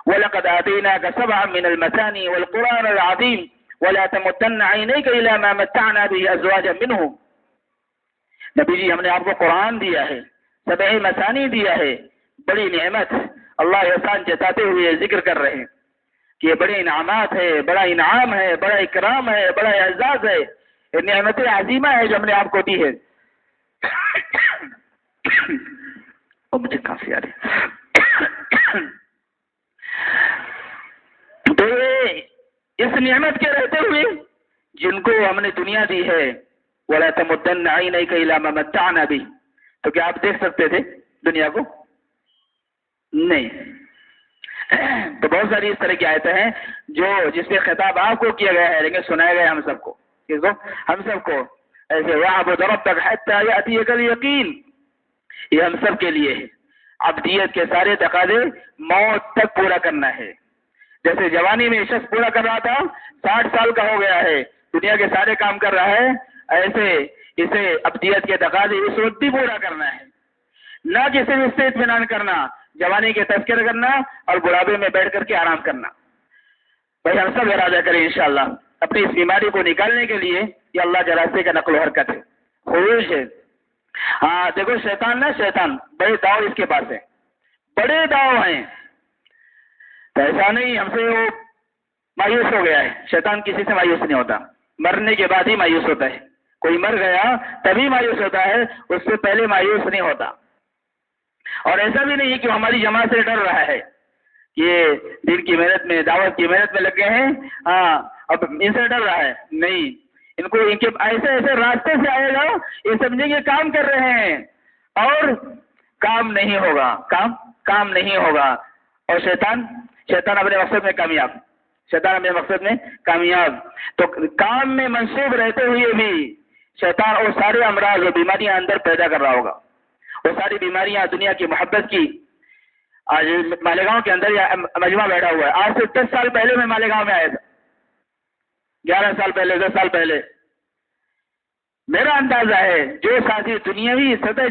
وَلَقَدْ آتَيْنَاكَ سَبْعًا مِنَ الْمَثَانِي وَالْقُرْآنَ الْعَظِيمَ وَلَا تَمُدَّنَّ عَيْنَيْكَ إِلَىٰ مَا مَتَّعْنَا بِهِ أَزْوَاجًا مِّنْهُمْ. نبی جی ہم نے آپ کو قرآن دیا ہے، سبع مثانی دیا ہے، بڑی نعمت. اللہ احسان جتاتے ہوئے ذکر کر رہے ہیں کہ یہ بڑے انعامات ہے، بڑا انعام ہے، بڑا اکرام ہے، بڑا اعزاز ہے، یہ نعمت عظیمہ ہے جو ہم نے آپ کو دی ہے. مجھے کافی آ رہی. تو اس نعمت کے رہتے ہوئے جن کو ہم نے دنیا دی ہے، وَلَا تَمُدَّنَّ عَيْنَيْكَ إِلَىٰ مَا مَتَّعْنَا بِهِ، تو کیا آپ دیکھ سکتے تھے دنیا کو؟ نہیں. تو بہت ساری اس طرح کی آیتیں ہیں جس پہ خطاب آپ کو کیا گیا ہے، لیکن سنایا گیا ہم سب کو. کس کو؟ ہم سب کو. ایسے وَاعْبُدْ رَبَّكَ حَتَّىٰ يَأْتِيَكَ الْيَقِينُ، یہ ہم سب کے لیے ہے. عبدیت کے سارے تقاضے موت تک پورا کرنا ہے. جیسے جوانی میں شخص پورا کر رہا تھا، 60 سال کا ہو گیا ہے، دنیا کے سارے کام کر رہا ہے، ایسے اسے عبدیت کے تقاضے اس وقت بھی پورا کرنا ہے. نہ کہ صرف اس سے اطمینان کرنا، جوانی کے تذکر کرنا اور بڑھاپے میں بیٹھ کر کے آرام کرنا. بھائی ہم سب ارادہ کریں انشاءاللہ اپنی اس بیماری کو نکالنے کے لیے. یہ اللہ کے راستے کا نقل و حرکت ہے، خروج ہے. دیکھو شیطان بڑے داؤ اس کے پاس ہے، بڑے داؤ ہیں. تو ایسا نہیں ہم سے وہ مایوس ہو گیا ہے. شیطان کسی سے مایوس نہیں ہوتا، مرنے کے بعد ہی مایوس ہوتا ہے. کوئی مر گیا تبھی مایوس ہوتا ہے، اس سے پہلے مایوس نہیں ہوتا. اور ایسا بھی نہیں کہ ہماری جماعت سے ڈر رہا ہے، یہ دین کی محنت میں، دعوت کی محنت میں لگے ہیں، اب ان سے ڈر رہا ہے. نہیں، ان کو ان کے ایسے راستے سے آئے گا، یہ سمجھیں گے کام کر رہے ہیں اور کام نہیں ہوگا، کام نہیں ہوگا. اور شیطان اپنے مقصد میں کامیاب. تو کام میں منصوب رہتے ہوئے بھی شیطان اور سارے امراض اور بیماریاں اندر پیدا کر رہا ہوگا. وہ ساری بیماریاں دنیا کی محبت کی. آج مالیگاؤں کے اندر مجمع بیٹھا ہوا ہے. آج سے 10 سال پہلے میں مالیگاؤں میں آیا تھا، 11 سال پہلے، 10 سال پہلے. میرا اندازہ ہے جو ساتھی دنیاوی سطح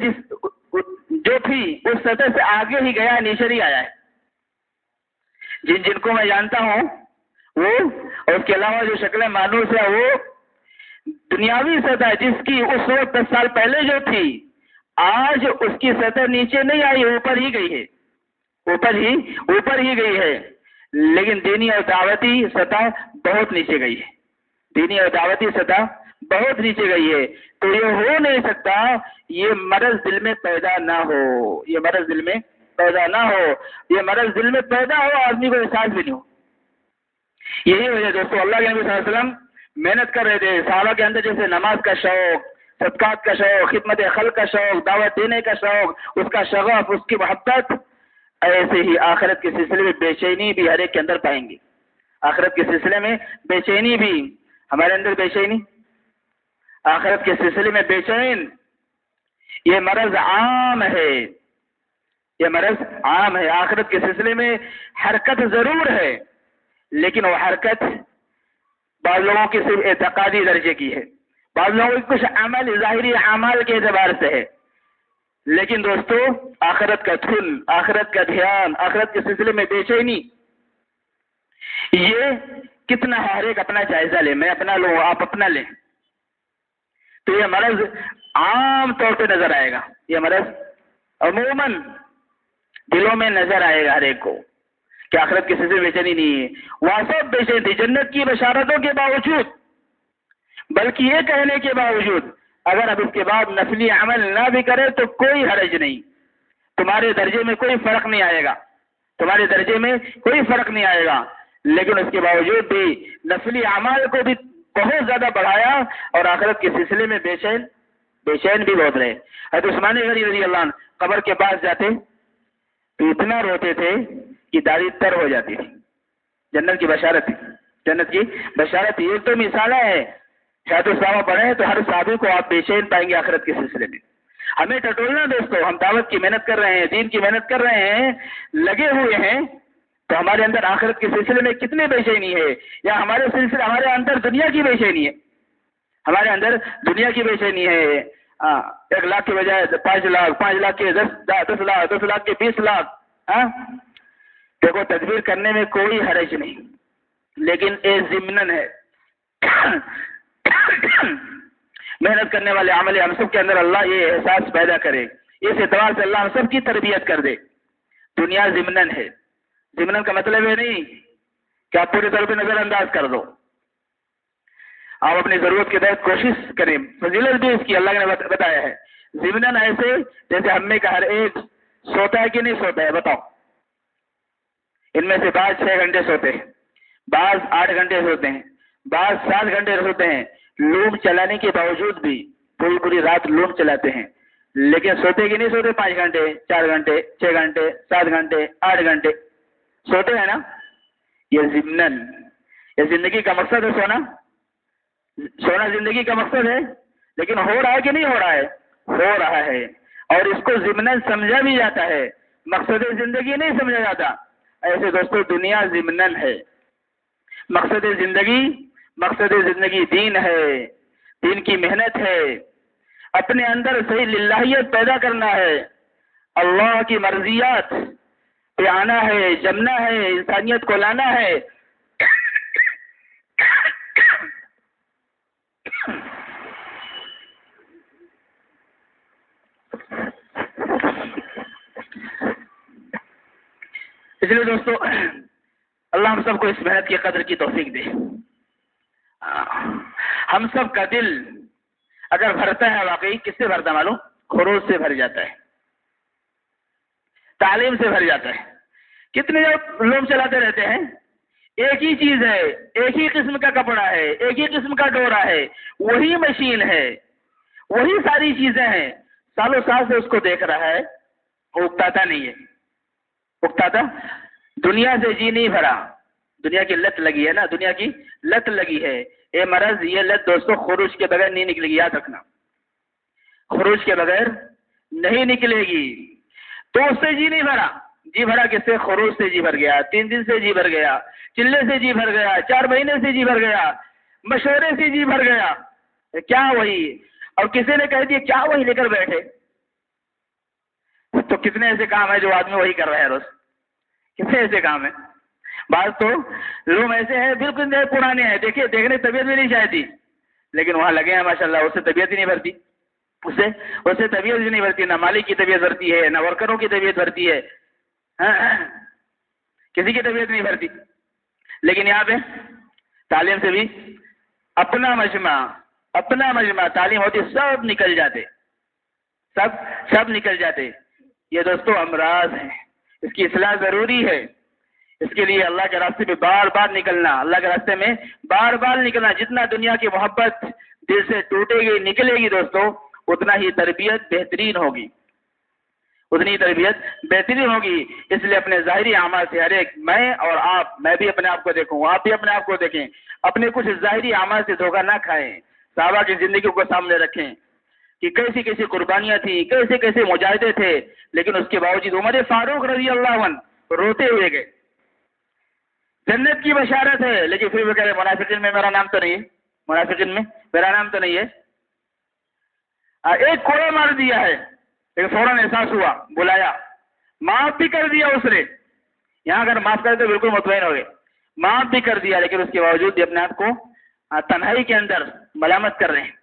جو تھی اس سطح سے آگے ہی گیا، نیچے ہی آیا ہے. جن کو میں جانتا ہوں وہ، اور اس کے علاوہ جو شکلیں مانوس ہے، وہ دنیاوی سطح جس کی اس وقت 10 سال پہلے جو تھی، آج اس کی سطح نیچے نہیں آئی، اوپر ہی گئی ہے، اوپر ہی گئی ہے. لیکن دینی اور دعوتی سطح بہت نیچے گئی ہے. دینی اور دعوتی سطح بہت نیچے گئی ہے. تو یہ ہو نہیں سکتا یہ مرض دل میں پیدا نہ ہو، یہ مرض دل میں پیدا نہ ہو. یہ مرض دل میں پیدا ہو آدمی کو احساس بھی نہیں ہو. یہی وجہ دوستو اللہ کے نبی صلی اللہ علیہ وسلم محنت کر رہے تھے. صحابہ کے اندر جیسے نماز کا شوق، صدقات کا شوق، خدمت خلق کا شوق، دعوت دینے کا شوق، اس کا شغف، اس کی محبت، ایسے ہی آخرت کے سلسلے میں بے چینی بھی ہر ایک کے اندر پائیں گے. آخرت کے سلسلے میں بے چینی بھی ہمارے اندر، بے چینی آخرت کے سلسلے میں بے چین، یہ مرض عام ہے. یہ مرض عام ہے. آخرت کے سلسلے میں حرکت ضرور ہے، لیکن وہ حرکت بعض لوگوں کی صرف اعتقادی درجے کی ہے، بعض لوگوں کی کچھ عمل ظاہری اعمال کے اعتبار سے ہے. لیکن دوستو آخرت کا دھن، آخرت کا دھیان، آخرت کے سلسلے میں بے چینی، یہ کتنا ہے؟ ہر ایک اپنا جائزہ لے، میں اپنا لوں، آپ اپنا لیں. تو یہ مرض عام طور پہ نظر آئے گا. یہ مرض عموماً دلوں میں نظر آئے گا ہر ایک کو کہ آخرت کے سلسلے میں بے چینی نہیں ہے. وہاں سب بے چین تھی جنت کی بشارتوں کے باوجود، بلکہ یہ کہنے کے باوجود اگر اب اس کے بعد نفلی عمل نہ بھی کرے تو کوئی حرج نہیں، تمہارے درجے میں کوئی فرق نہیں آئے گا، تمہارے درجے میں کوئی فرق نہیں آئے گا. لیکن اس کے باوجود بھی نفلی اعمال کو بھی بہت زیادہ بڑھایا اور آخرت کے سلسلے میں بے چین بھی بہت رہے. حضرت عثمان غنی رضی اللہ عنہ قبر کے پاس جاتے تو اتنا روتے تھے کہ داڑھی تر ہو جاتی تھی. جنت کی بشارت تھی، جنت کی بشارت. یہ تو مثال ہے. شاید صحابہ پڑھیں تو ہر صحابی کو آپ بے چین پائیں گے آخرت کے سلسلے میں. ہمیں ٹٹولنا دوستو، ہم دعوت کی محنت کر رہے ہیں، دین کی محنت کر رہے ہیں، لگے ہوئے ہیں، تو ہمارے اندر آخرت کے سلسلے میں کتنی بے چینی ہے، یا ہمارے اندر دنیا کی بے چینی ہے. ہمارے اندر دنیا کی بے چینی ہے. 1 لاکھ کے بجائے 5 لاکھ، 5 لاکھ کے 10 لاکھ، 10 لاکھ کے 20 لاکھ. دیکھو تدبیر کرنے میں کوئی حرج نہیں، لیکن ضمناً ہے محنت کرنے والے عمل ہم سب کے اندر اللہ یہ احساس پیدا کرے. اس اعتبار سے اللہ ہم سب کی تربیت کر دے. دنیا ضمناً ہے. ضمناً کا مطلب یہ نہیں کہ آپ پوری طور پہ نظر انداز کر دو. آپ اپنی ضرورت کے تحت کوشش کریں. فضیلت بھی اس کی اللہ نے بتایا ہے. ضمناً ایسے جیسے ہم میں کا ہر ایک سوتا ہے کہ نہیں سوتا ہے؟ بتاؤ. ان میں سے بعض 6 گھنٹے سوتے ہیں، بعض 8 گھنٹے سوتے ہیں، بعض 7 گھنٹے سوتے ہیں. لوم چلانے کے باوجود بھی پوری رات لوم چلاتے ہیں، لیکن سوتے کہ نہیں سوتے؟ 5 گھنٹے، 4 گھنٹے، 6 گھنٹے، 7 گھنٹے، 8 گھنٹے سوتے ہیں نا. یہ ضمناً، یہ زندگی کا مقصد ہے. سونا زندگی کا مقصد ہے، لیکن ہو رہا ہے کہ نہیں ہو رہا ہے؟ ہو رہا ہے. اور اس کو ضمناً سمجھا بھی جاتا ہے، مقصد زندگی نہیں سمجھا جاتا. ایسے دوستو دنیا ضمناً ہے. مقصد زندگی دین ہے، دین کی محنت ہے، اپنے اندر صحیح للہیت پیدا کرنا ہے، اللہ کی مرضیات پہ آنا ہے، جمنا ہے، انسانیت کو لانا ہے. اس لیے دوستو اللہ ہم سب کو اس محنت کی قدر کی توفیق دے. ہم سب کا دل اگر بھرتا ہے، واقعی کس سے بھرتا معلوم؟ خروج سے بھر جاتا ہے، تعلیم سے بھر جاتا ہے. کتنے لوگ چلاتے رہتے ہیں، ایک ہی چیز ہے، ایک ہی قسم کا کپڑا ہے، ایک ہی قسم کا ڈورا ہے، وہی مشین ہے، وہی ساری چیزیں ہیں، سالوں سال سے اس کو دیکھ رہا ہے، وہ اکتاتا نہیں ہے. اکتاتا دنیا سے جی نہیں بھرا. دنیا کی لت لگی ہے نا، دنیا کی لت لگی ہے. اے مرض، یہ لت دوستو خروج کے بغیر نہیں نکلے گی، یاد رکھنا. خروج کے بغیر نہیں نکلے گی. تو اس سے جی نہیں بھرا. جی بھرا کس سے؟ خروج سے جی بھر گیا، 3 دن سے جی بھر گیا، چلے سے جی بھر گیا، 4 مہینے سے جی بھر گیا، مشورے سے جی بھر گیا. کیا وہی؟ اور کسی نے کہہ دیا کیا وہی لے کر بیٹھے. تو کتنے ایسے کام ہیں جو آدمی وہی کر رہا ہے روز. کتنے ایسے کام ہیں. بعض تو لوگ ایسے ہیں بالکل پرانے ہیں، دیکھیے دیکھنے طبیعت بھی نہیں چاہتی، لیکن وہاں لگے ہیں ماشاءاللہ. اس سے طبیعت ہی نہیں بھرتی، اس سے طبیعت بھی نہیں بھرتی. نہ مالک کی طبیعت بھرتی ہے، نہ ورکروں کی طبیعت بھرتی ہے، کسی کی طبیعت نہیں بھرتی. لیکن یہاں پہ تعلیم سے بھی اپنا مجمع، اپنا مجمع تعلیم ہوتی سب نکل جاتے، سب نکل جاتے۔ یہ دوستو امراض ہیں، اس کی اصلاح ضروری ہے۔ اس کے لیے اللہ کے راستے میں بار بار نکلنا، اللہ کے راستے میں بار بار نکلنا۔ جتنا دنیا کی محبت دل سے ٹوٹے گی، نکلے گی دوستو، اتنا ہی تربیت بہترین ہوگی، اتنی ہی تربیت بہترین ہوگی۔ اس لیے اپنے ظاہری اعمال سے ہر ایک، میں اور آپ، میں بھی اپنے آپ کو دیکھوں، آپ بھی اپنے آپ کو دیکھیں، اپنے کچھ ظاہری اعمال سے دھوکہ نہ کھائیں۔ صحابہ کی زندگیوں کو سامنے رکھیں کہ کیسی کیسی قربانیاں تھیں، کیسے کیسے مجاہدے تھے، لیکن اس کے باوجود عمر فاروق رضی اللہ عنہ روتے ہوئے گئے۔ جنت کی بشارت ہے، لیکن پھر وہ کہہ رہے منافقین میں میرا نام تو نہیں ہے، منافقین میں میرا نام تو نہیں ہے۔ ایک کوڑا مار دیا ہے، لیکن فوراً احساس ہوا، بلایا، معاف بھی کر دیا اس نے۔ یہاں اگر معاف کرے تو بالکل مطمئن ہو گئے، معاف بھی کر دیا، لیکن اس کے باوجود بھی اپنے آپ کو تنہائی کے اندر ملامت کر رہے ہیں۔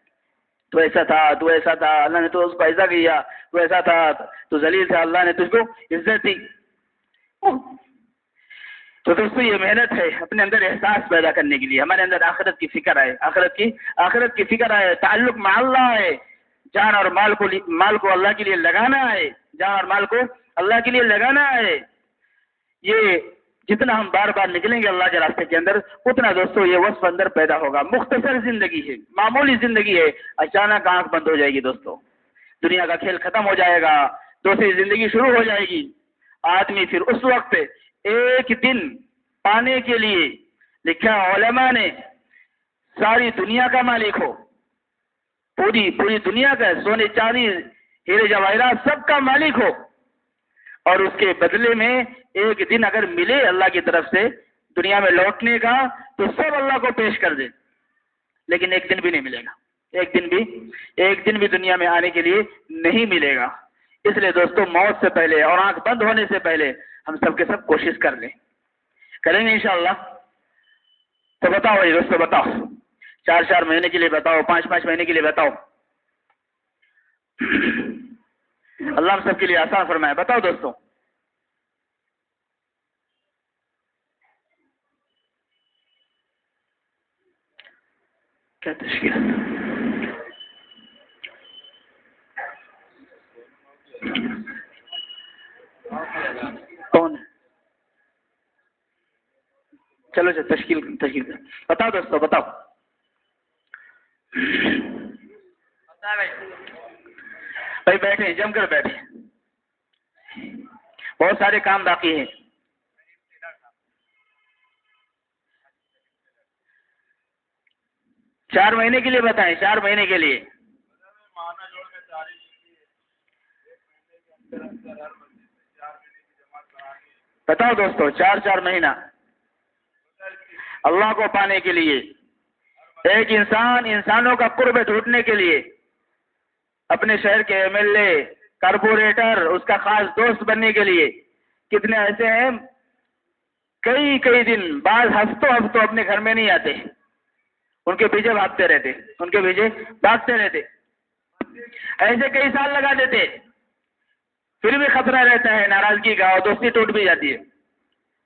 تو ایسا تھا، تو ایسا تھا، اللہ نے تو اس کو ایسا کیا، تو ایسا تھا، تو ذلیل تھا، اللہ نے تجھ کو عزت دی۔ تو دوستو یہ محنت ہے اپنے اندر احساس پیدا کرنے کے لیے، ہمارے اندر آخرت کی فکر آئے، آخرت کی فکر آئے، تعلق مع اللہ ہے، جان اور مال کو اللہ کے لیے لگانا ہے، جان اور مال کو اللہ کے لیے لگانا ہے۔ یہ جتنا ہم بار بار نکلیں گے اللہ کے راستے کے اندر، اتنا دوستو یہ وصف اندر پیدا ہوگا۔ مختصر زندگی ہے، معمولی زندگی ہے، اچانک آنکھ بند ہو جائے گی دوستو، دنیا کا کھیل ختم ہو جائے گا، دوسری زندگی شروع ہو جائے گی۔ آدمی پھر اس وقت ایک دن پانے کے لیے، لکھا علماء نے، ساری دنیا کا مالک ہو، پوری دنیا کا، سونے چاندی ہیرے جواہرات سب کا مالک ہو، اور اس کے بدلے میں ایک دن اگر ملے اللہ کی طرف سے دنیا میں لوٹنے کا، تو سب اللہ کو پیش کر دے، لیکن ایک دن بھی نہیں ملے گا، ایک دن بھی دنیا میں آنے کے لیے نہیں ملے گا۔ اس لیے دوستو موت سے پہلے اور آنکھ بند ہونے سے پہلے ہم سب کے سب کوشش کریں گے انشاءاللہ۔ تو بتاؤ بھائی دوستو، بتاؤ، 4 مہینے کے لیے بتاؤ، 5 مہینے کے لیے بتاؤ، اللہ ہم سب کے لیے آسان فرمائے۔ بتاؤ دوستو، کیا تشکیل کون ہے؟ چلو تشکیل بتاؤ دوستو، بتاؤ بھائی، بیٹھے جم کر بیٹھے، بہت سارے کام باقی ہیں۔ چار مہینے کے لیے بتائیں، 4 مہینے کے لیے۔ بتاؤ دوستو، 4 مہینہ اللہ کو پانے کے لیے، ایک انسانوں کا قرب ڈھونڈنے کے لیے، اپنے شہر کے ایم ایل اے، کارپوریٹر، اس کا خاص دوست بننے کے لیے۔ کتنے ایسے ہیں کئی دن بعد ہفتوں اپنے گھر میں نہیں آتے، ان کے پیچھے بھاگتے رہتے، ایسے کئی سال لگا دیتے، پھر بھی خطرہ رہتا ہے ناراضگی کا، اور دوستی ٹوٹ بھی جاتی ہے،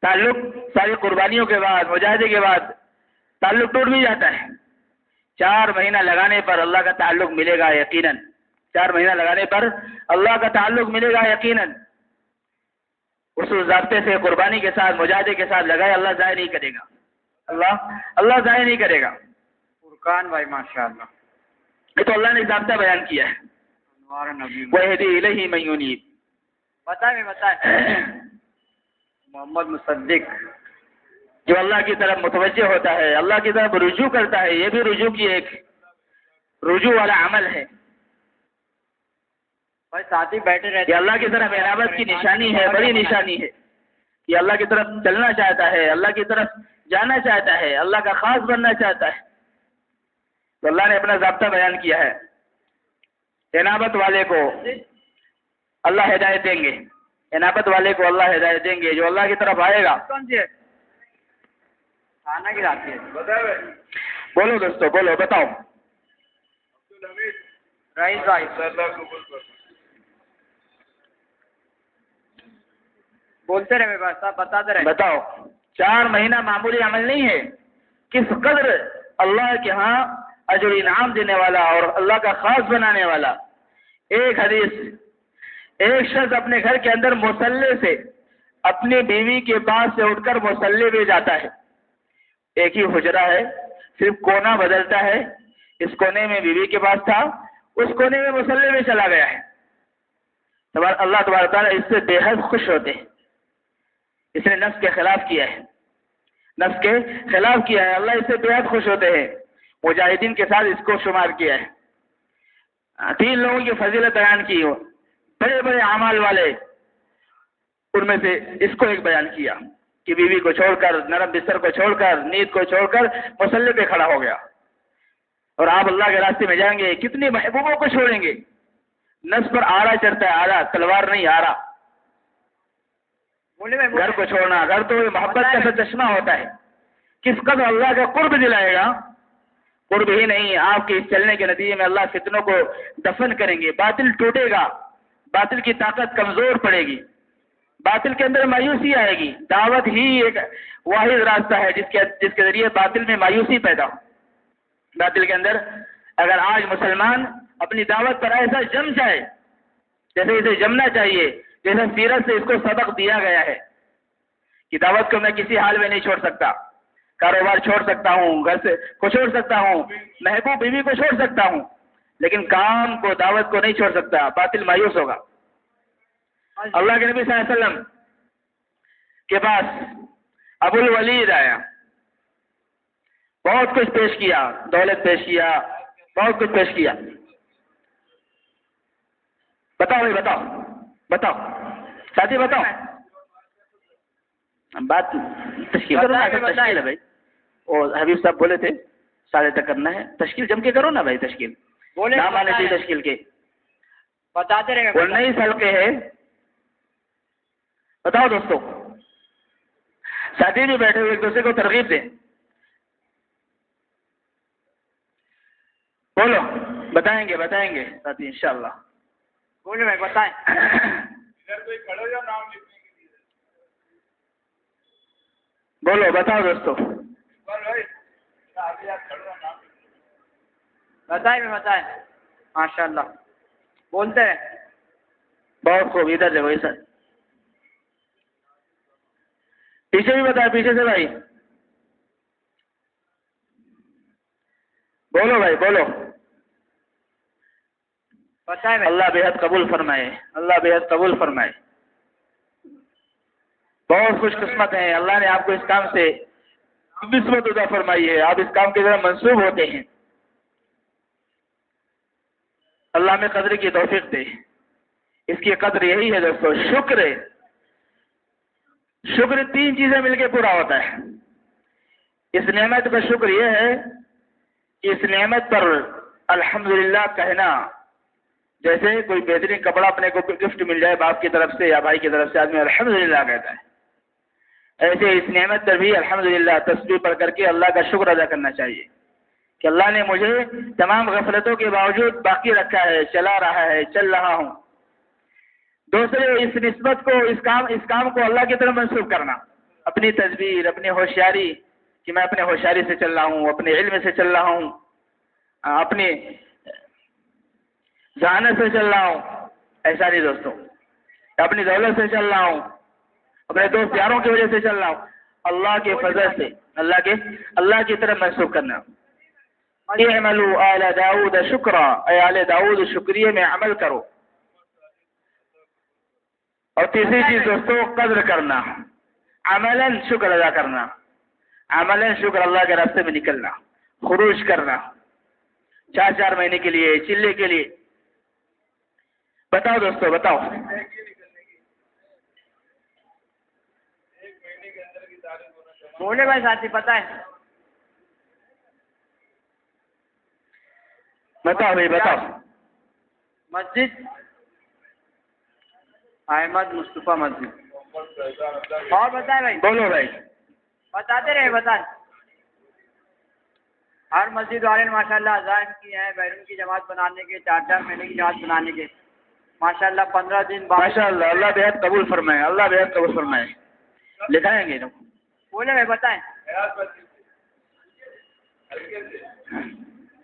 تعلق ساری قربانیوں کے بعد، مجاہدے کے بعد تعلق ٹوٹ بھی جاتا ہے۔ 4 مہینہ لگانے پر اللہ کا تعلق ملے گا یقیناً، 4 مہینہ لگانے پر اللہ کا تعلق ملے گا یقیناً۔ اس ضابطے سے قربانی کے ساتھ، مجاہدے کے ساتھ لگائے، اللہ ضائع نہیں کرے گا، اللہ ضائع نہیں کرے گا۔ فرقان بھائی ماشاءاللہ، یہ تو اللہ نے ضابطہ بیان کیا ہے، وَيَهْدِي إِلَيْهِ مَن يُنِيبُ۔ بتائیں محمد مصدق، جو اللہ کی طرف متوجہ ہوتا ہے، اللہ کی طرف رجوع کرتا ہے، یہ بھی رجوع کی ایک رجوع والا عمل ہے۔ بھائی ساتھی بیٹھے رہتے، یہ اللہ کی طرف عنابت کی نشانی ہے، بڑی نشانی ہے۔ یہ اللہ کی طرف چلنا چاہتا ہے، اللہ کی طرف جانا چاہتا ہے، اللہ کا خاص بننا چاہتا ہے، تو اللہ نے اپنا ضابطہ بیان کیا ہے۔ عنابت والے کو اللہ ہدایت دیں گے، عنابت والے کو اللہ ہدایت دیں گے، جو اللہ کی طرف آئے گا۔ کون سی ہے؟ کھانا کھلاتی ہے، بولو دوستو، بولو، بتاؤ۔ رئیس بھائی بولتے رہے، میرے پاس آپ بتاتے رہے۔ بتاؤ، 4 مہینہ معمولی عمل نہیں ہے، کس قدر اللہ کے ہاں اجر انعام دینے والا اور اللہ کا خاص بنانے والا. ایک حدیث، ایک شخص اپنے گھر کے اندر مصلی سے اپنی بیوی کے پاس سے اٹھ کر مصلی میں جاتا ہے. ایک ہی حجرہ ہے، صرف کونا بدلتا ہے. اس کونے میں بیوی کے پاس تھا، اس کونے میں مصلی میں چلا گیا ہے. اللہ تبارک تعالیٰ اس سے بے حد خوش ہوتے ہیں. اس نے نفس کے خلاف کیا ہے، نفس کے خلاف کیا ہے. اللہ اس سے بے حد خوش ہوتے ہیں. مجاہدین کے ساتھ اس کو شمار کیا ہے. 3 لوگوں کی فضیلت بیان کی ہو، بڑے بڑے اعمال والے، ان میں سے اس کو ایک بیان کیا کہ بیوی کو چھوڑ کر، نرم بستر کو چھوڑ کر، نیند کو چھوڑ کر مصلی پہ کھڑا ہو گیا. اور آپ اللہ کے راستے میں جائیں گے، کتنی محبوبوں کو چھوڑیں گے. نفس پر آرا چڑھتا ہے، آرا، تلوار نہیں، آرا. گھر کو چھوڑنا، گھر تو محبت کا سا چشمہ ہوتا ہے. کس قدر اللہ کا قرب دلائے گا. قرب ہی نہیں، آپ کے اس چلنے کے نتیجے میں اللہ فتنوں کو دفن کریں گے. باطل ٹوٹے گا، باطل کی طاقت کمزور پڑے گی، باطل کے اندر مایوسی آئے گی. دعوت ہی ایک واحد راستہ ہے جس کے ذریعے باطل میں مایوسی پیدا ہو. باطل کے اندر اگر آج مسلمان اپنی دعوت پر ایسا جم جائے جیسے اسے جمنا چاہیے، جیسے سیرت سے اس کو سبق دیا گیا ہے کہ دعوت کو میں کسی حال میں نہیں چھوڑ سکتا، کاروبار چھوڑ سکتا ہوں، گھر سے کو چھوڑ سکتا ہوں، محبوب بیوی کو چھوڑ سکتا ہوں، لیکن کام کو، دعوت کو نہیں چھوڑ سکتا. باطل مایوس ہوگا. اللہ کے نبی صلی اللہ علیہ وسلم کے پاس ابو الولید آیا، بہت کچھ پیش کیا، دولت پیش کیا، بہت کچھ پیش کیا. بتاؤ بھائی، بتاؤ ساتھی، بتاؤ. بات تشکیل کرو نا، تشکیل ہے بھائی. اور حبیب صاحب بولے تھے 7:30 تک کرنا ہے. تشکیل جم کے کرو نا بھائی. تشکیل نام آنے چاہیے تشکیل کے. بتاتے رہے. وہ 19 حلقے ہے. بتاؤ دوستو، ساتھی بھی بیٹھے ہوئے ایک دوسرے کو ترغیب دیں. بولو. بتائیں گے ساتھی انشاءاللہ. بولو بھائی، بتائیں. بولو، بتاؤ دوستو. بتائیں. ماشاء اللہ، بولتے ہیں. بہت خوب. ادھر دیکھو، سر پیچھے بھی بتائیں، پیچھے سے بھائی. بولو بھائی، بولو. بتائیں. اللہ بے حد قبول فرمائے، اللہ بے حد قبول فرمائے. بہت خوش قسمت ہیں، اللہ نے آپ کو اس کام سے نسبت عطا فرمائی ہے. آپ اس کام کی طرف منسوب ہوتے ہیں. اللہ میں قدر کی توفیق دے. اس کی قدر یہی ہے دوستو، شکر. شکر 3 چیزیں مل کے پورا ہوتا ہے. اس نعمت کا شکر یہ ہے کہ اس نعمت پر الحمدللہ کہنا. جیسے کوئی بہترین کپڑا اپنے کو گفٹ مل جائے باپ کی طرف سے یا بھائی کی طرف سے، آدمی الحمدللہ کہتا ہے. ایسے اس نعمت پر بھی الحمدللہ تسبیح پڑھ کر کے اللہ کا شکر ادا کرنا چاہیے کہ اللہ نے مجھے تمام غفلتوں کے باوجود باقی رکھا ہے، چلا رہا ہے، چل رہا ہوں. دوسرے، اس نسبت کو، اس کام کو اللہ کی طرف منسوب کرنا. اپنی تدبیر، اپنی ہوشیاری، کہ میں اپنے ہوشیاری سے چل رہا ہوں، اپنے علم سے چل رہا ہوں، اپنی ذہانت سے چل رہا ہوں. ایسا نہیں دوستوں. اپنی دولت سے چل رہا ہوں، اپنے دوست یاروں کی وجہ سے چل رہا ہوں. اللہ کے فضل سے اللہ کی طرف منسوب کرنا. اعملوا آل داؤد شکرا، اے آل داؤد شکریہ میں عمل کرو. اور تیسری چیز دوستو، قدر کرنا. عملاً شکر ادا کرنا. عملاً شکر، اللہ کے راستے میں نکلنا، خروج کرنا 4 مہینے کے لیے، چلے کے لیے. بتاؤ دوستو، بتاؤ. بولے بھائی ساتھی، بتائیں. بتاؤ بھائی، بتاؤ. مسجد احمد مصطفیٰ مسجد. اور بتائیں بھائی. بولو بھائی. بتاتے رہے. بتائیں. ہر مسجد والے نے ماشاء اللہ اذان کی ہے بیرون کی جماعت بنانے کے، 4 مہینے کی جماعت بنانے کے. ماشاء اللہ 15 دن بعد. ماشاء اللہ، اللہ بے حد قبول فرمائے، اللہ بے حد قبول فرمائے. لکھائیں گے. بولے بھائی، بتائیں.